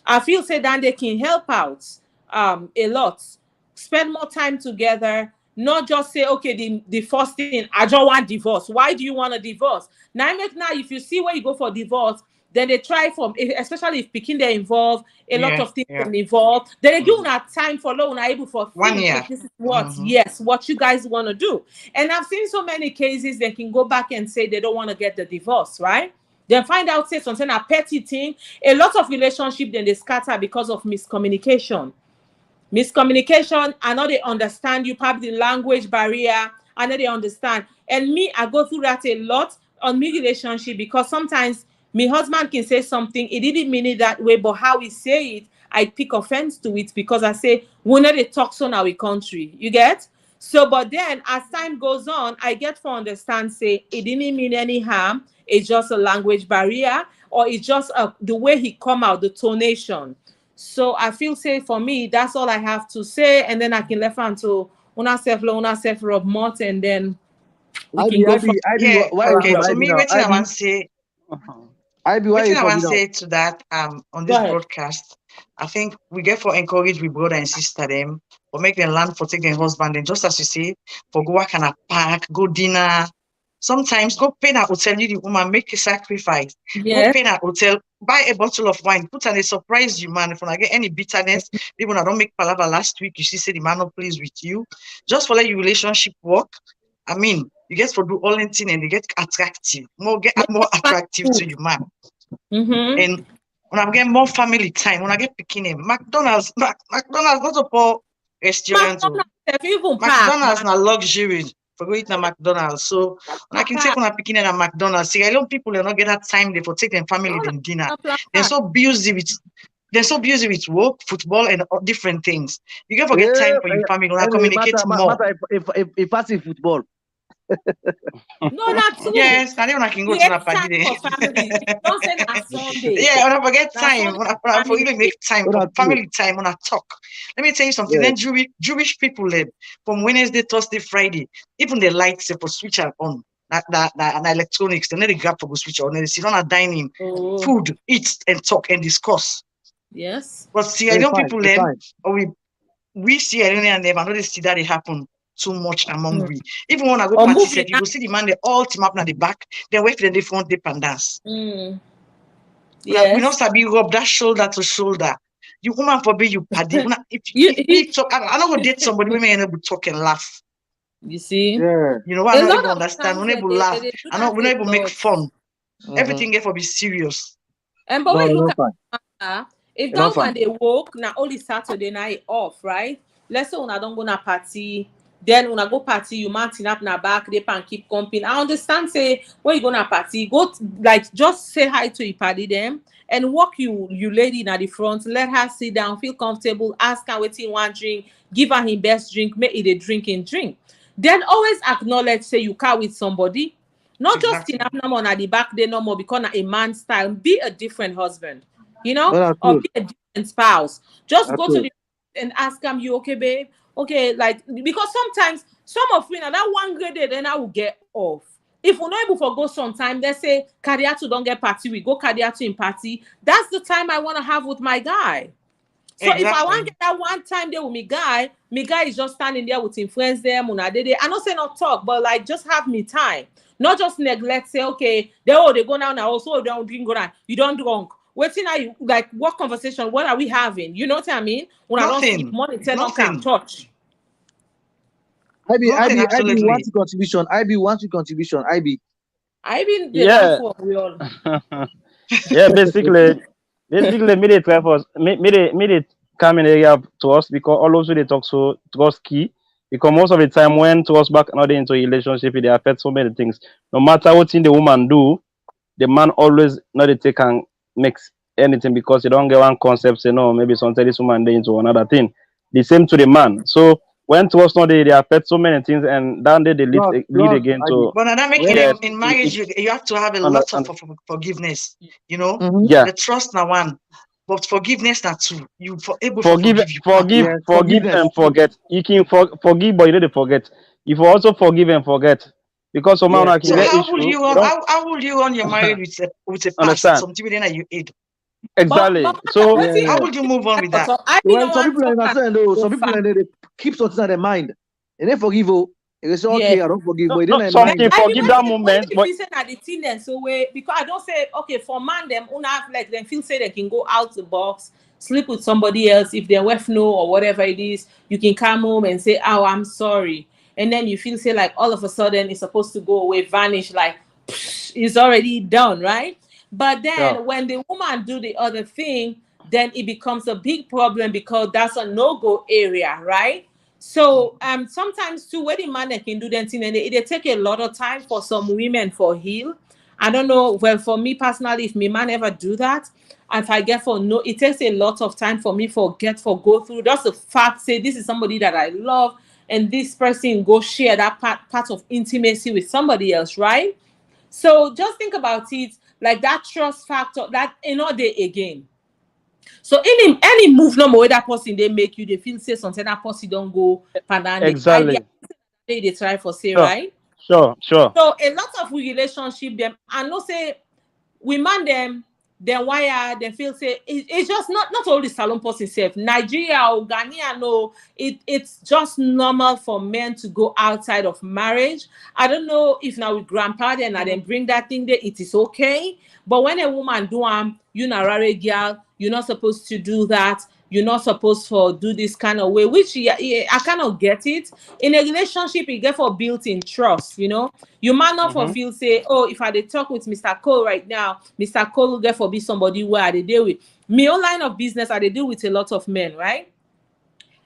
A: I feel say that they can help out a lot. Spend more time together, not just say, okay, the first thing, I don't want divorce. Why do you want a divorce? Now, if you see where you go for divorce, then they try from, especially if picking they're involved, a lot of things involved. Then they give that time for loan, able for
B: 1 year.
A: This is what you guys want to do. And I've seen so many cases they can go back and say they don't want to get the divorce, right? Then find out say something a petty thing. A lot of relationship then they scatter because of miscommunication. I know they understand you, probably the language barrier. I know they understand. And me, I go through that a lot on my relationship because sometimes my husband can say something, it didn't mean it that way, but how he say it, I pick offense to it because I say, we know they talk so now in country. You get? So, but then as time goes on, I get to understand, say, it didn't mean any harm. It's just a language barrier, or it's just the way he come out, the tonation. So I feel say for me, that's all I have to say, and then I can left on to una self Rob Mott, and then we can go from
B: to me, waiting I want to say. Waiting I want to say to that on this broadcast, I think we get for encourage we brother and sister them, or make them learn for take their husband, and just as you say, for go work in a park, go dinner. Sometimes go pay a hotel, you the woman, make a sacrifice. Go pay a hotel, buy a bottle of wine, put on a surprise you, man. If I get any bitterness, even I don't make palaver last week, you see, say the man not pleased with you. Just for let your relationship work. I mean, you get for do all anything and they get attractive, more attractive to you, man. And when I get more family time, when I get picking him, McDonald's not a poor restaurant. McDonald's not luxury. For going to McDonald's. So when I can take on a picking at McDonald's, see, I know people are not get that time they for take their family them dinner. They're so busy with work, football, and different things. You can forget time for your family when I communicate more.
D: If passing football.
A: No, not true.
B: Yes, I when I can go to a party.
A: Don't say that Sunday.
B: Yeah, when I forget time, when I for even make time for family time when I talk. Let me tell you something. Then Jewish people from Wednesday, Thursday, Friday, even the lights they for switch on. That electronics, they never grab for go switch on. They sit on a dining, food, eat and talk and discuss.
A: Yes.
B: But see, I know people or we see I don't and them, I know they see that it happen too much among we. Even when I go party set, you go see the man they all team up at the back, then wait for the front dip and dance.
A: Yes.
B: We not sabi rub that shoulder to shoulder. You woman forbid you paddy. If talk, I don't go date somebody when me able to talk and laugh.
A: You see?
B: Yeah. You know, I'm not able to understand. We're not able to laugh. We're not able to make fun. Everything get for be serious.
A: And but when you look at if that one they work now only Saturday night off, right? Let's say when I don't go na party, then when I go party, you mountain up na back, they can keep comping. I understand say when you go na party, go like just say hi to your party them and walk you lady at the front, let her sit down, feel comfortable, ask her what he want drink, give her his best drink, make it a drinking drink. Then always acknowledge say you car with somebody. Not just in up no more at the back there no more because a man style. Be a different husband, you know, or be a different spouse. Just go to the and ask him, you okay, babe? Okay, like because sometimes some of you know that one grade then I will get off. If we're not able to go sometime, they say Kadiatu don't get party, we go Kadiatu in party. That's the time I want to have with my guy. So if I want to get that one time there with my guy is just standing there with him friends there, I don't say not talk, but like just have me time. Not just neglect, say, okay, they go now, also don't drink, go down. You don't drunk. Waiting are you like what conversation? What are we having? You know what I mean? When I don't see
B: Nothing.
A: money, tell on
B: Nothing.
A: can touch.
B: Nothing,
D: IB
B: absolutely.
D: wants a contribution. IB wants a contribution. IB.
A: I been the
C: Yeah.
A: for real.
C: Yeah, basically, me they try for us, me they come in area to us because all also they talk so trust key. Because most of the time when to us back not into a relationship, it affects so many things. No matter what thing the woman do, the man always not they take and mix anything because you don't get one concept, say no, maybe sometimes this woman they into another thing. The same to the man. So when to us not they affect so many things and then they lead again
D: IB.
C: to
B: But I make
D: When,
C: yeah
B: in marriage, you have to have a
C: and,
B: lot of forgiveness. You know,
C: yeah.
B: the trust now one, but forgiveness now two. You for able to
C: Forgive,
B: forgive, you can't.
C: forgive,
D: yes,
C: forgive
D: forgiveness.
C: and forget. You can forgive, but you don't forget. If you also forgive and forget, because somehow
D: Yes,
C: I can
B: So
D: yes.
C: get
B: how would
C: issue.
B: you
C: You
B: run?
C: don't
B: How would you run your marriage with a past,
C: understand
B: something that you aid?
C: exactly.
A: But
C: So
A: what
D: Yeah.
B: How would you move on with that?
A: so I be
D: Well,
A: no
D: some
A: one
D: people
A: talk
D: understand though.
A: go
D: Some people
A: far.
D: they keep something in their mind. And they forgive you. They say,
A: Yeah.
D: okay, I don't forgive,
C: no,
D: but it
C: no,
D: in their
A: Yeah,
D: mind.
C: something
A: I be
C: forgive that
A: when
C: moment,
A: they
C: but
A: feel say that the thing then so way because I don't say okay for man them una like them feel say they can go out the box, sleep with somebody else if their wife know or whatever it is, you can come home and say, oh, I'm sorry. And then you feel say like all of a sudden it's supposed to go away, vanish, like it's already done, right? But
C: yeah,
A: then when the woman do the other thing, then it becomes a big problem because that's a no-go area, right? So sometimes too, when the man they can do that thing and they take a lot of time for some women for heal. I don't know. Well, for me personally, if me man ever do that, if I get for no, it takes a lot of time for me for go through. That's the fact. Say this is somebody that I love, and this person go share that part of intimacy with somebody else, right? So just think about it like that trust factor that day again. So any move no more that person they make you they feel say something that person don't go pandemic. I
C: exactly.
A: they try for say
C: Sure,
A: right.
C: sure.
A: So a lot of relationship them and no say we man them then why they feel say it's just not only salon person self Nigeria or Ghana no it's just normal for men to go outside of marriage. I don't know if now with grandpa then I then bring that thing there it is okay, but when a woman do you not rare girl you're not supposed to do that, you're not supposed to do this kind of way, which I cannot get it. In a relationship, you get for built-in trust, You might not for
C: Mm-hmm.
A: feel say, oh, if I dey talk with Mr. Cole right now, Mr. Cole will get for be somebody where I dey deal with. Me own line of business, I dey deal with a lot of men, right?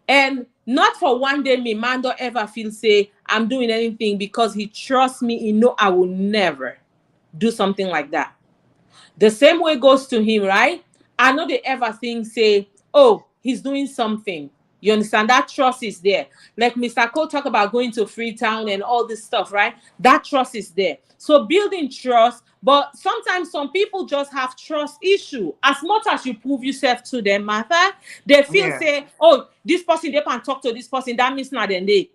A: And not for one day, me man don't ever feel say I'm doing anything because he trusts me. He know I will never do something like that. The same way goes to him, right? I know they ever think, say, oh, he's doing something. You understand? That trust is there. Like Mr. Cole talk about going to Freetown and all this stuff, right? That trust is there. So building trust, but sometimes some people just have trust issue. As much as you prove yourself to them, matter, they feel
B: Yeah.
A: say, oh, this person they can talk to this person. That means not then they.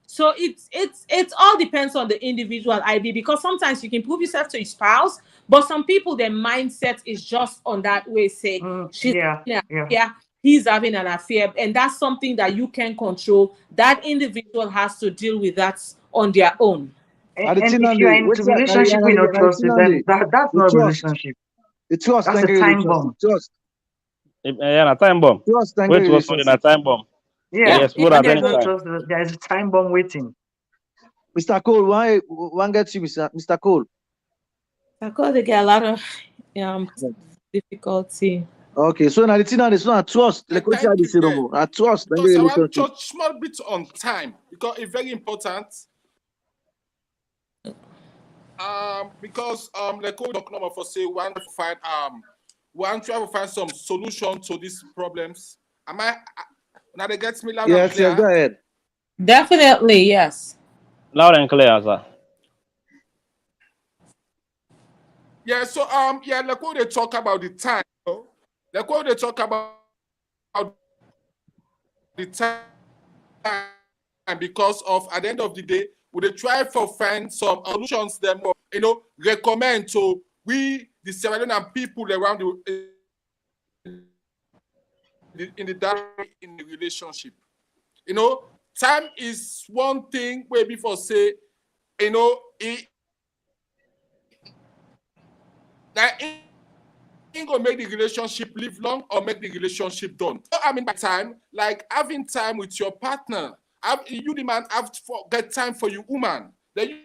A: So it's all depends on the individual IB because sometimes you can prove yourself to your spouse, but some people their mindset is just on that way. Say she's
B: Yeah.
A: having an
B: Yeah.
A: affair, he's having an affair, and that's something that you can control. That individual has to deal with that on their own.
B: And if you are into relationship with no trust, then that's
D: The
B: not
D: trust.
B: relationship.
D: The trust,
B: That's
D: thank
B: a
D: you, the
B: time
D: trust. The
B: bomb.
D: trust.
C: Yeah, na time bomb.
D: Trust, thank
C: Wait
D: you,
C: was for the
D: relationship.
C: time bomb.
B: Yeah.
A: Yeah,
C: It explode
B: When
C: at
B: there is
C: any
B: no
C: time.
B: trust, there is a time bomb waiting.
D: Mr. Cole, one gets you, Mr. Cole.
A: because they get a lot of difficulty.
D: Okay, so now the thing now is not trust. Like what
E: Thank
D: you
E: you.
D: say, no more. Trust, thank
E: Because
D: you,
E: I want
D: relationship.
E: touch small bit on time because it's very important. Because like we talk number for say one try to find some solution to these problems. Am I now they get me loud and
D: Yes,
E: clear?
D: yes, go ahead.
A: Definitely, yes.
C: Loud and clear, sir.
E: Yeah, so like what they talk about the time, like what they talk about the time because of at the end of the day, we they try to find some solutions them recommend to we the Sierra Leonean people around in the relationship. Time is one thing where before say, it gonna make the relationship live long or make the relationship done. So, I mean, by time, like having time with your partner. You the man have to get time for your woman. Then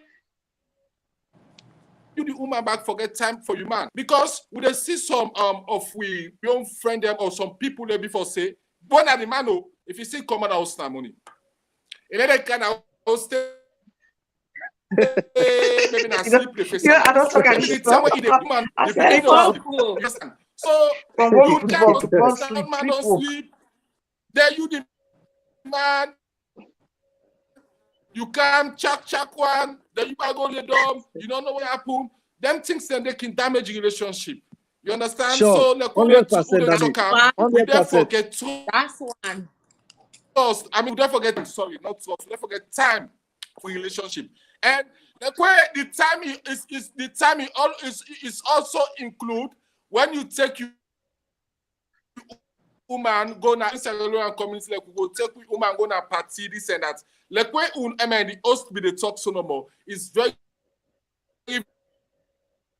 E: you the woman back forget time for your man. Because we dey see some of we don't friend them or some people there before say, when are the man if you see common house na money. And then they can stay. Maybe not sleep the face.
B: Yeah, I don't talk about
E: the time when the woman
B: I
E: the
B: said
E: people
B: it.
E: sleep. So
B: From
E: you
B: work to
E: can't
B: work, boss
E: stand
B: sleep,
E: man don't
B: sleep.
E: sleep. Then you the man. You can't check one, then you might go lay down, you don't know what happened. Them things then they can damage the relationship. You understand?
D: Sure.
E: So like
D: 100%
E: we therefore
D: 100%.
E: get
A: That's one.
E: trust. I mean, we therefore get sorry, not trust, we therefore get time for relationship. And like where the time is the time is also include when you take you woman go na Instagram community like we go take woman go na party this and that. Like when the host be the talk so no more is very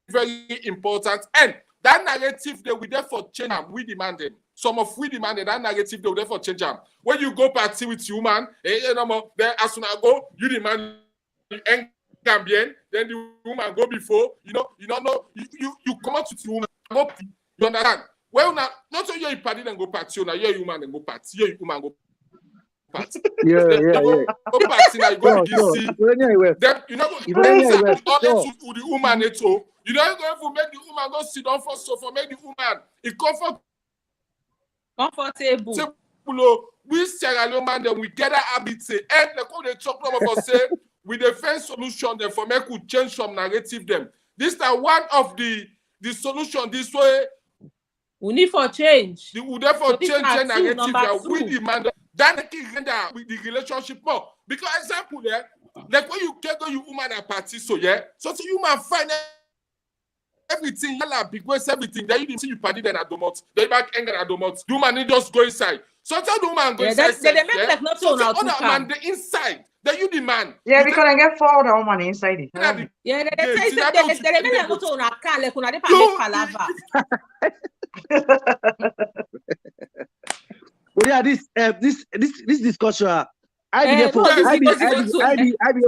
E: very important. And that narrative they will therefore change them. We demand them. Some of we demanded that narrative they will therefore change them. When you go party with your man, no more. Then as soon as I go, you demand you end Gambian, then the woman go before. You don't know. You come out with your woman. You understand? Well, not only you party then go party, now you woman then go party, you woman go party.
D: Yeah.
E: Go party now you go to see. Then you know
D: You don't know
E: go
D: sure.
E: honest with the woman too. You know go make the woman go sit down for sofa, make the woman comfortable. We Sierra Leone man then we gather habits and like what they talk about say with the first solution then for make we change some narrative them. This is one of the solution this way.
A: We need for change.
E: We therefore
A: So these
E: change
A: are
E: the
A: two,
E: narrative
A: number
E: that we
A: two.
E: demand. That can render with the relationship more. Because example there, like when you get go you woman at party, so yeah, so you man find everything, yalla big ways, everything. Then you see you party then at the month. Then you back end at the month. You man need just go inside. So tell the woman go inside.
A: They make like not
E: so
A: so
E: the
A: now
E: other man the inside. Then you the man.
B: Yeah, because I get 4 other woman inside it.
A: Yeah, they
E: Yeah,
A: say
E: see, that
A: they
E: don't
A: make
E: you-
A: like not so na can like una dey pa
E: No,
A: make palava.
D: Well, yeah, this discussion. I be there for
A: no,
D: I be
E: So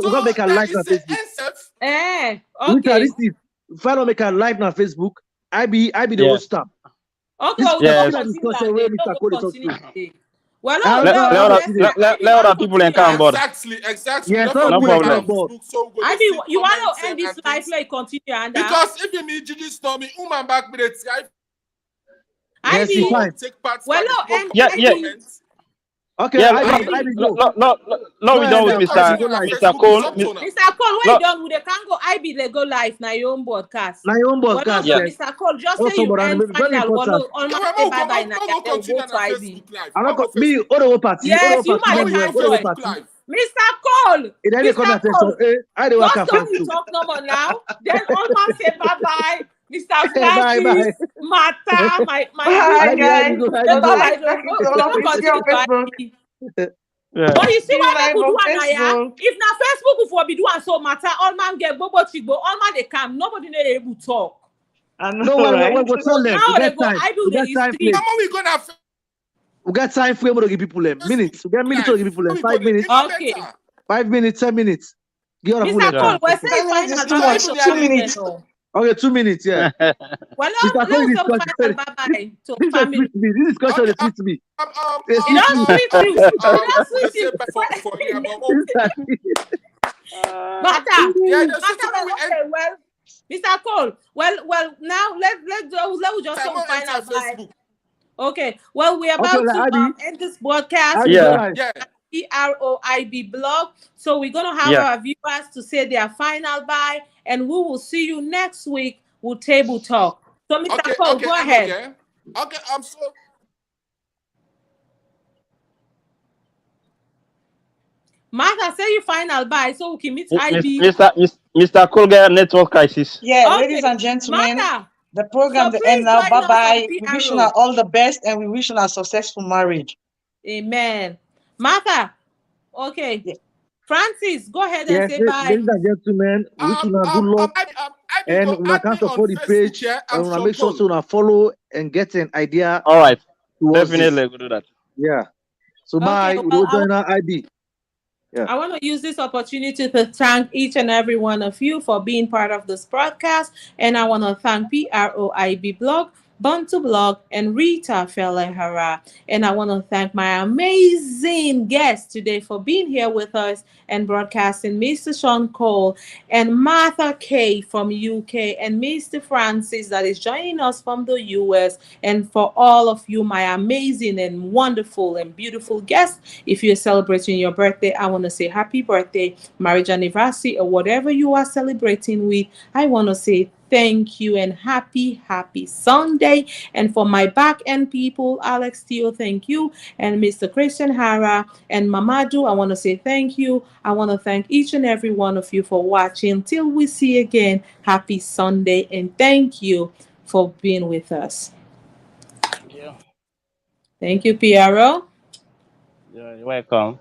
D: we gonna make a
E: there
D: live
E: is
D: on
E: a
D: Facebook.
A: Okay.
D: Rita, this is final make a live on Facebook. I be the
C: Yeah.
D: host star.
A: Okay,
D: This
A: we'll
C: Yes.
A: continue
D: discussion
A: and
D: where
A: then
D: Mr. Cole
A: we'll
D: talk
A: continue
D: to.
A: today. Well,
D: Let-
A: no,
D: let-
C: let other people in come board.
E: Exactly.
D: Yeah,
E: Therefore,
D: no
E: we
C: problem.
E: have Facebook, so we go
A: I
E: dey
A: mean,
E: see
A: you want
E: comments
A: to end
E: and
A: this life
E: things.
A: like continue and
E: Because if you meet Gigi Stormy, woman back with the tribe,
A: I
D: Yes,
A: be
D: it's fine.
E: take part.
A: Well,
E: for the
A: no, and
C: Yeah, yeah.
E: comments.
D: Okay,
C: Yeah,
D: I
C: no,
D: be
C: no,
D: go.
C: we done with
D: ahead,
C: Mr. Cole.
A: Mr. Cole, when you done with the can go, I be the go live now your own broadcast.
D: Now your own
A: Well,
D: podcast.
A: no,
C: Yeah.
A: Mr. Cole, just
D: Also,
A: say you
D: but
A: end
D: very
A: final. Well,
D: important.
A: no, on
E: Okay,
A: my
E: we'll
A: bye bye
E: go
A: now.
E: continue
A: Then
E: on
A: we'll go to IB.
E: Facebook Live.
D: I'm not
E: Go
D: go me other party.
A: Yes, you
D: party,
A: might
D: well,
A: have
D: other
A: joy.
D: party.
E: Live.
A: Mr. Cole,
D: In any
A: Mr.
D: conversation,
A: Cole,
D: I don't work
A: just
D: for
A: don't you
D: you.
A: talk no more now. Then all man say bye bye. Mr.
D: Bye,
A: Francis, Mata, my
B: Bye, guys.
A: Don't
B: Bye-bye.
A: I don't
B: Thank you all of you. See you on Facebook.
C: Yeah.
A: But you see
B: See you
A: what
B: live
A: people do
B: on
A: and
B: Facebook.
A: if na Facebook before be do and so matter, all man get bobo chigbo, all man they come, nobody know they able to talk.
B: I know,
D: No,
B: right?
D: we'll tell them.
A: Now
D: We
A: they
D: get
A: go,
D: time.
A: I do
D: We
A: the
D: get time
A: history.
D: frame.
E: How we gonna
D: We got time frame to give people them minutes. We get minutes to give people them 5 minutes.
A: Okay.
D: 5 minutes, 10 minutes. Give other people
A: Mr.
D: them
A: Cole,
D: time.
A: we're saying
B: 10 minutes is
A: final
B: too
A: bye-bye
B: much.
A: to
B: 2
A: family,
B: minutes.
A: no.
D: Okay, 2 minutes, yeah.
A: Well,
D: Mr.
A: let's
D: Cole,
A: say
D: this
A: final bye-bye to
D: This just
A: family.
D: sweet me. This discussion is sweet me.
A: It don't sweet you. It don't sweet you. Matter.
E: Yeah,
A: Matter, okay, well, Mr. Cole, well, now let's just say final bye. Okay, well, we're about to end this broadcast.
C: Yeah.
A: EROIB blog. So we're gonna have our viewers to say their final bye, and we will see you next week with Table Talk. So, Mr. Cole, go ahead.
E: Okay, I'm so.
A: Martha, say your final bye so we can meet IB.
C: Mr. Cole get network crisis.
B: Yeah, ladies and gentlemen,
A: Martha,
B: the program
A: so
B: to end
A: please
B: now.
A: join
B: Bye
A: us
B: bye.
A: on
B: We
A: PRO.
B: wish you all the best, and we wish you a successful marriage.
A: Amen. Martha, okay.
B: Yeah.
A: Francis, go ahead and
D: Yes,
A: say bye.
D: ladies and gentlemen, wish you good luck. And una can support the page. And una make sure to follow and get an idea.
C: All right.
D: towards this.
C: Definitely, we'll do that.
D: Yeah. So
A: Okay,
D: bye.
A: well,
D: We'll join our IB.
A: I want to use this opportunity to thank each and every one of you for being part of this broadcast. And I want to thank PROIB Blog, Bantu Blog, and Rita Felehara. And I want to thank my amazing guests today for being here with us and broadcasting, Mr. Sean Cole and Martha Kay from UK and Mr. Francis that is joining us from the US. And for all of you, my amazing and wonderful and beautiful guests, if you're celebrating your birthday, I want to say happy birthday, marriage anniversary, or whatever you are celebrating with. I want to say thank you and happy Sunday. And for my back end people, Alex Steele, thank you. And Mr. Christian Hara and Mamadou, I want to say thank you. I want to thank each and every one of you for watching. Till we see again, happy Sunday. And thank you for being with us.
C: Yeah.
A: Thank you, PRO.
C: You're welcome.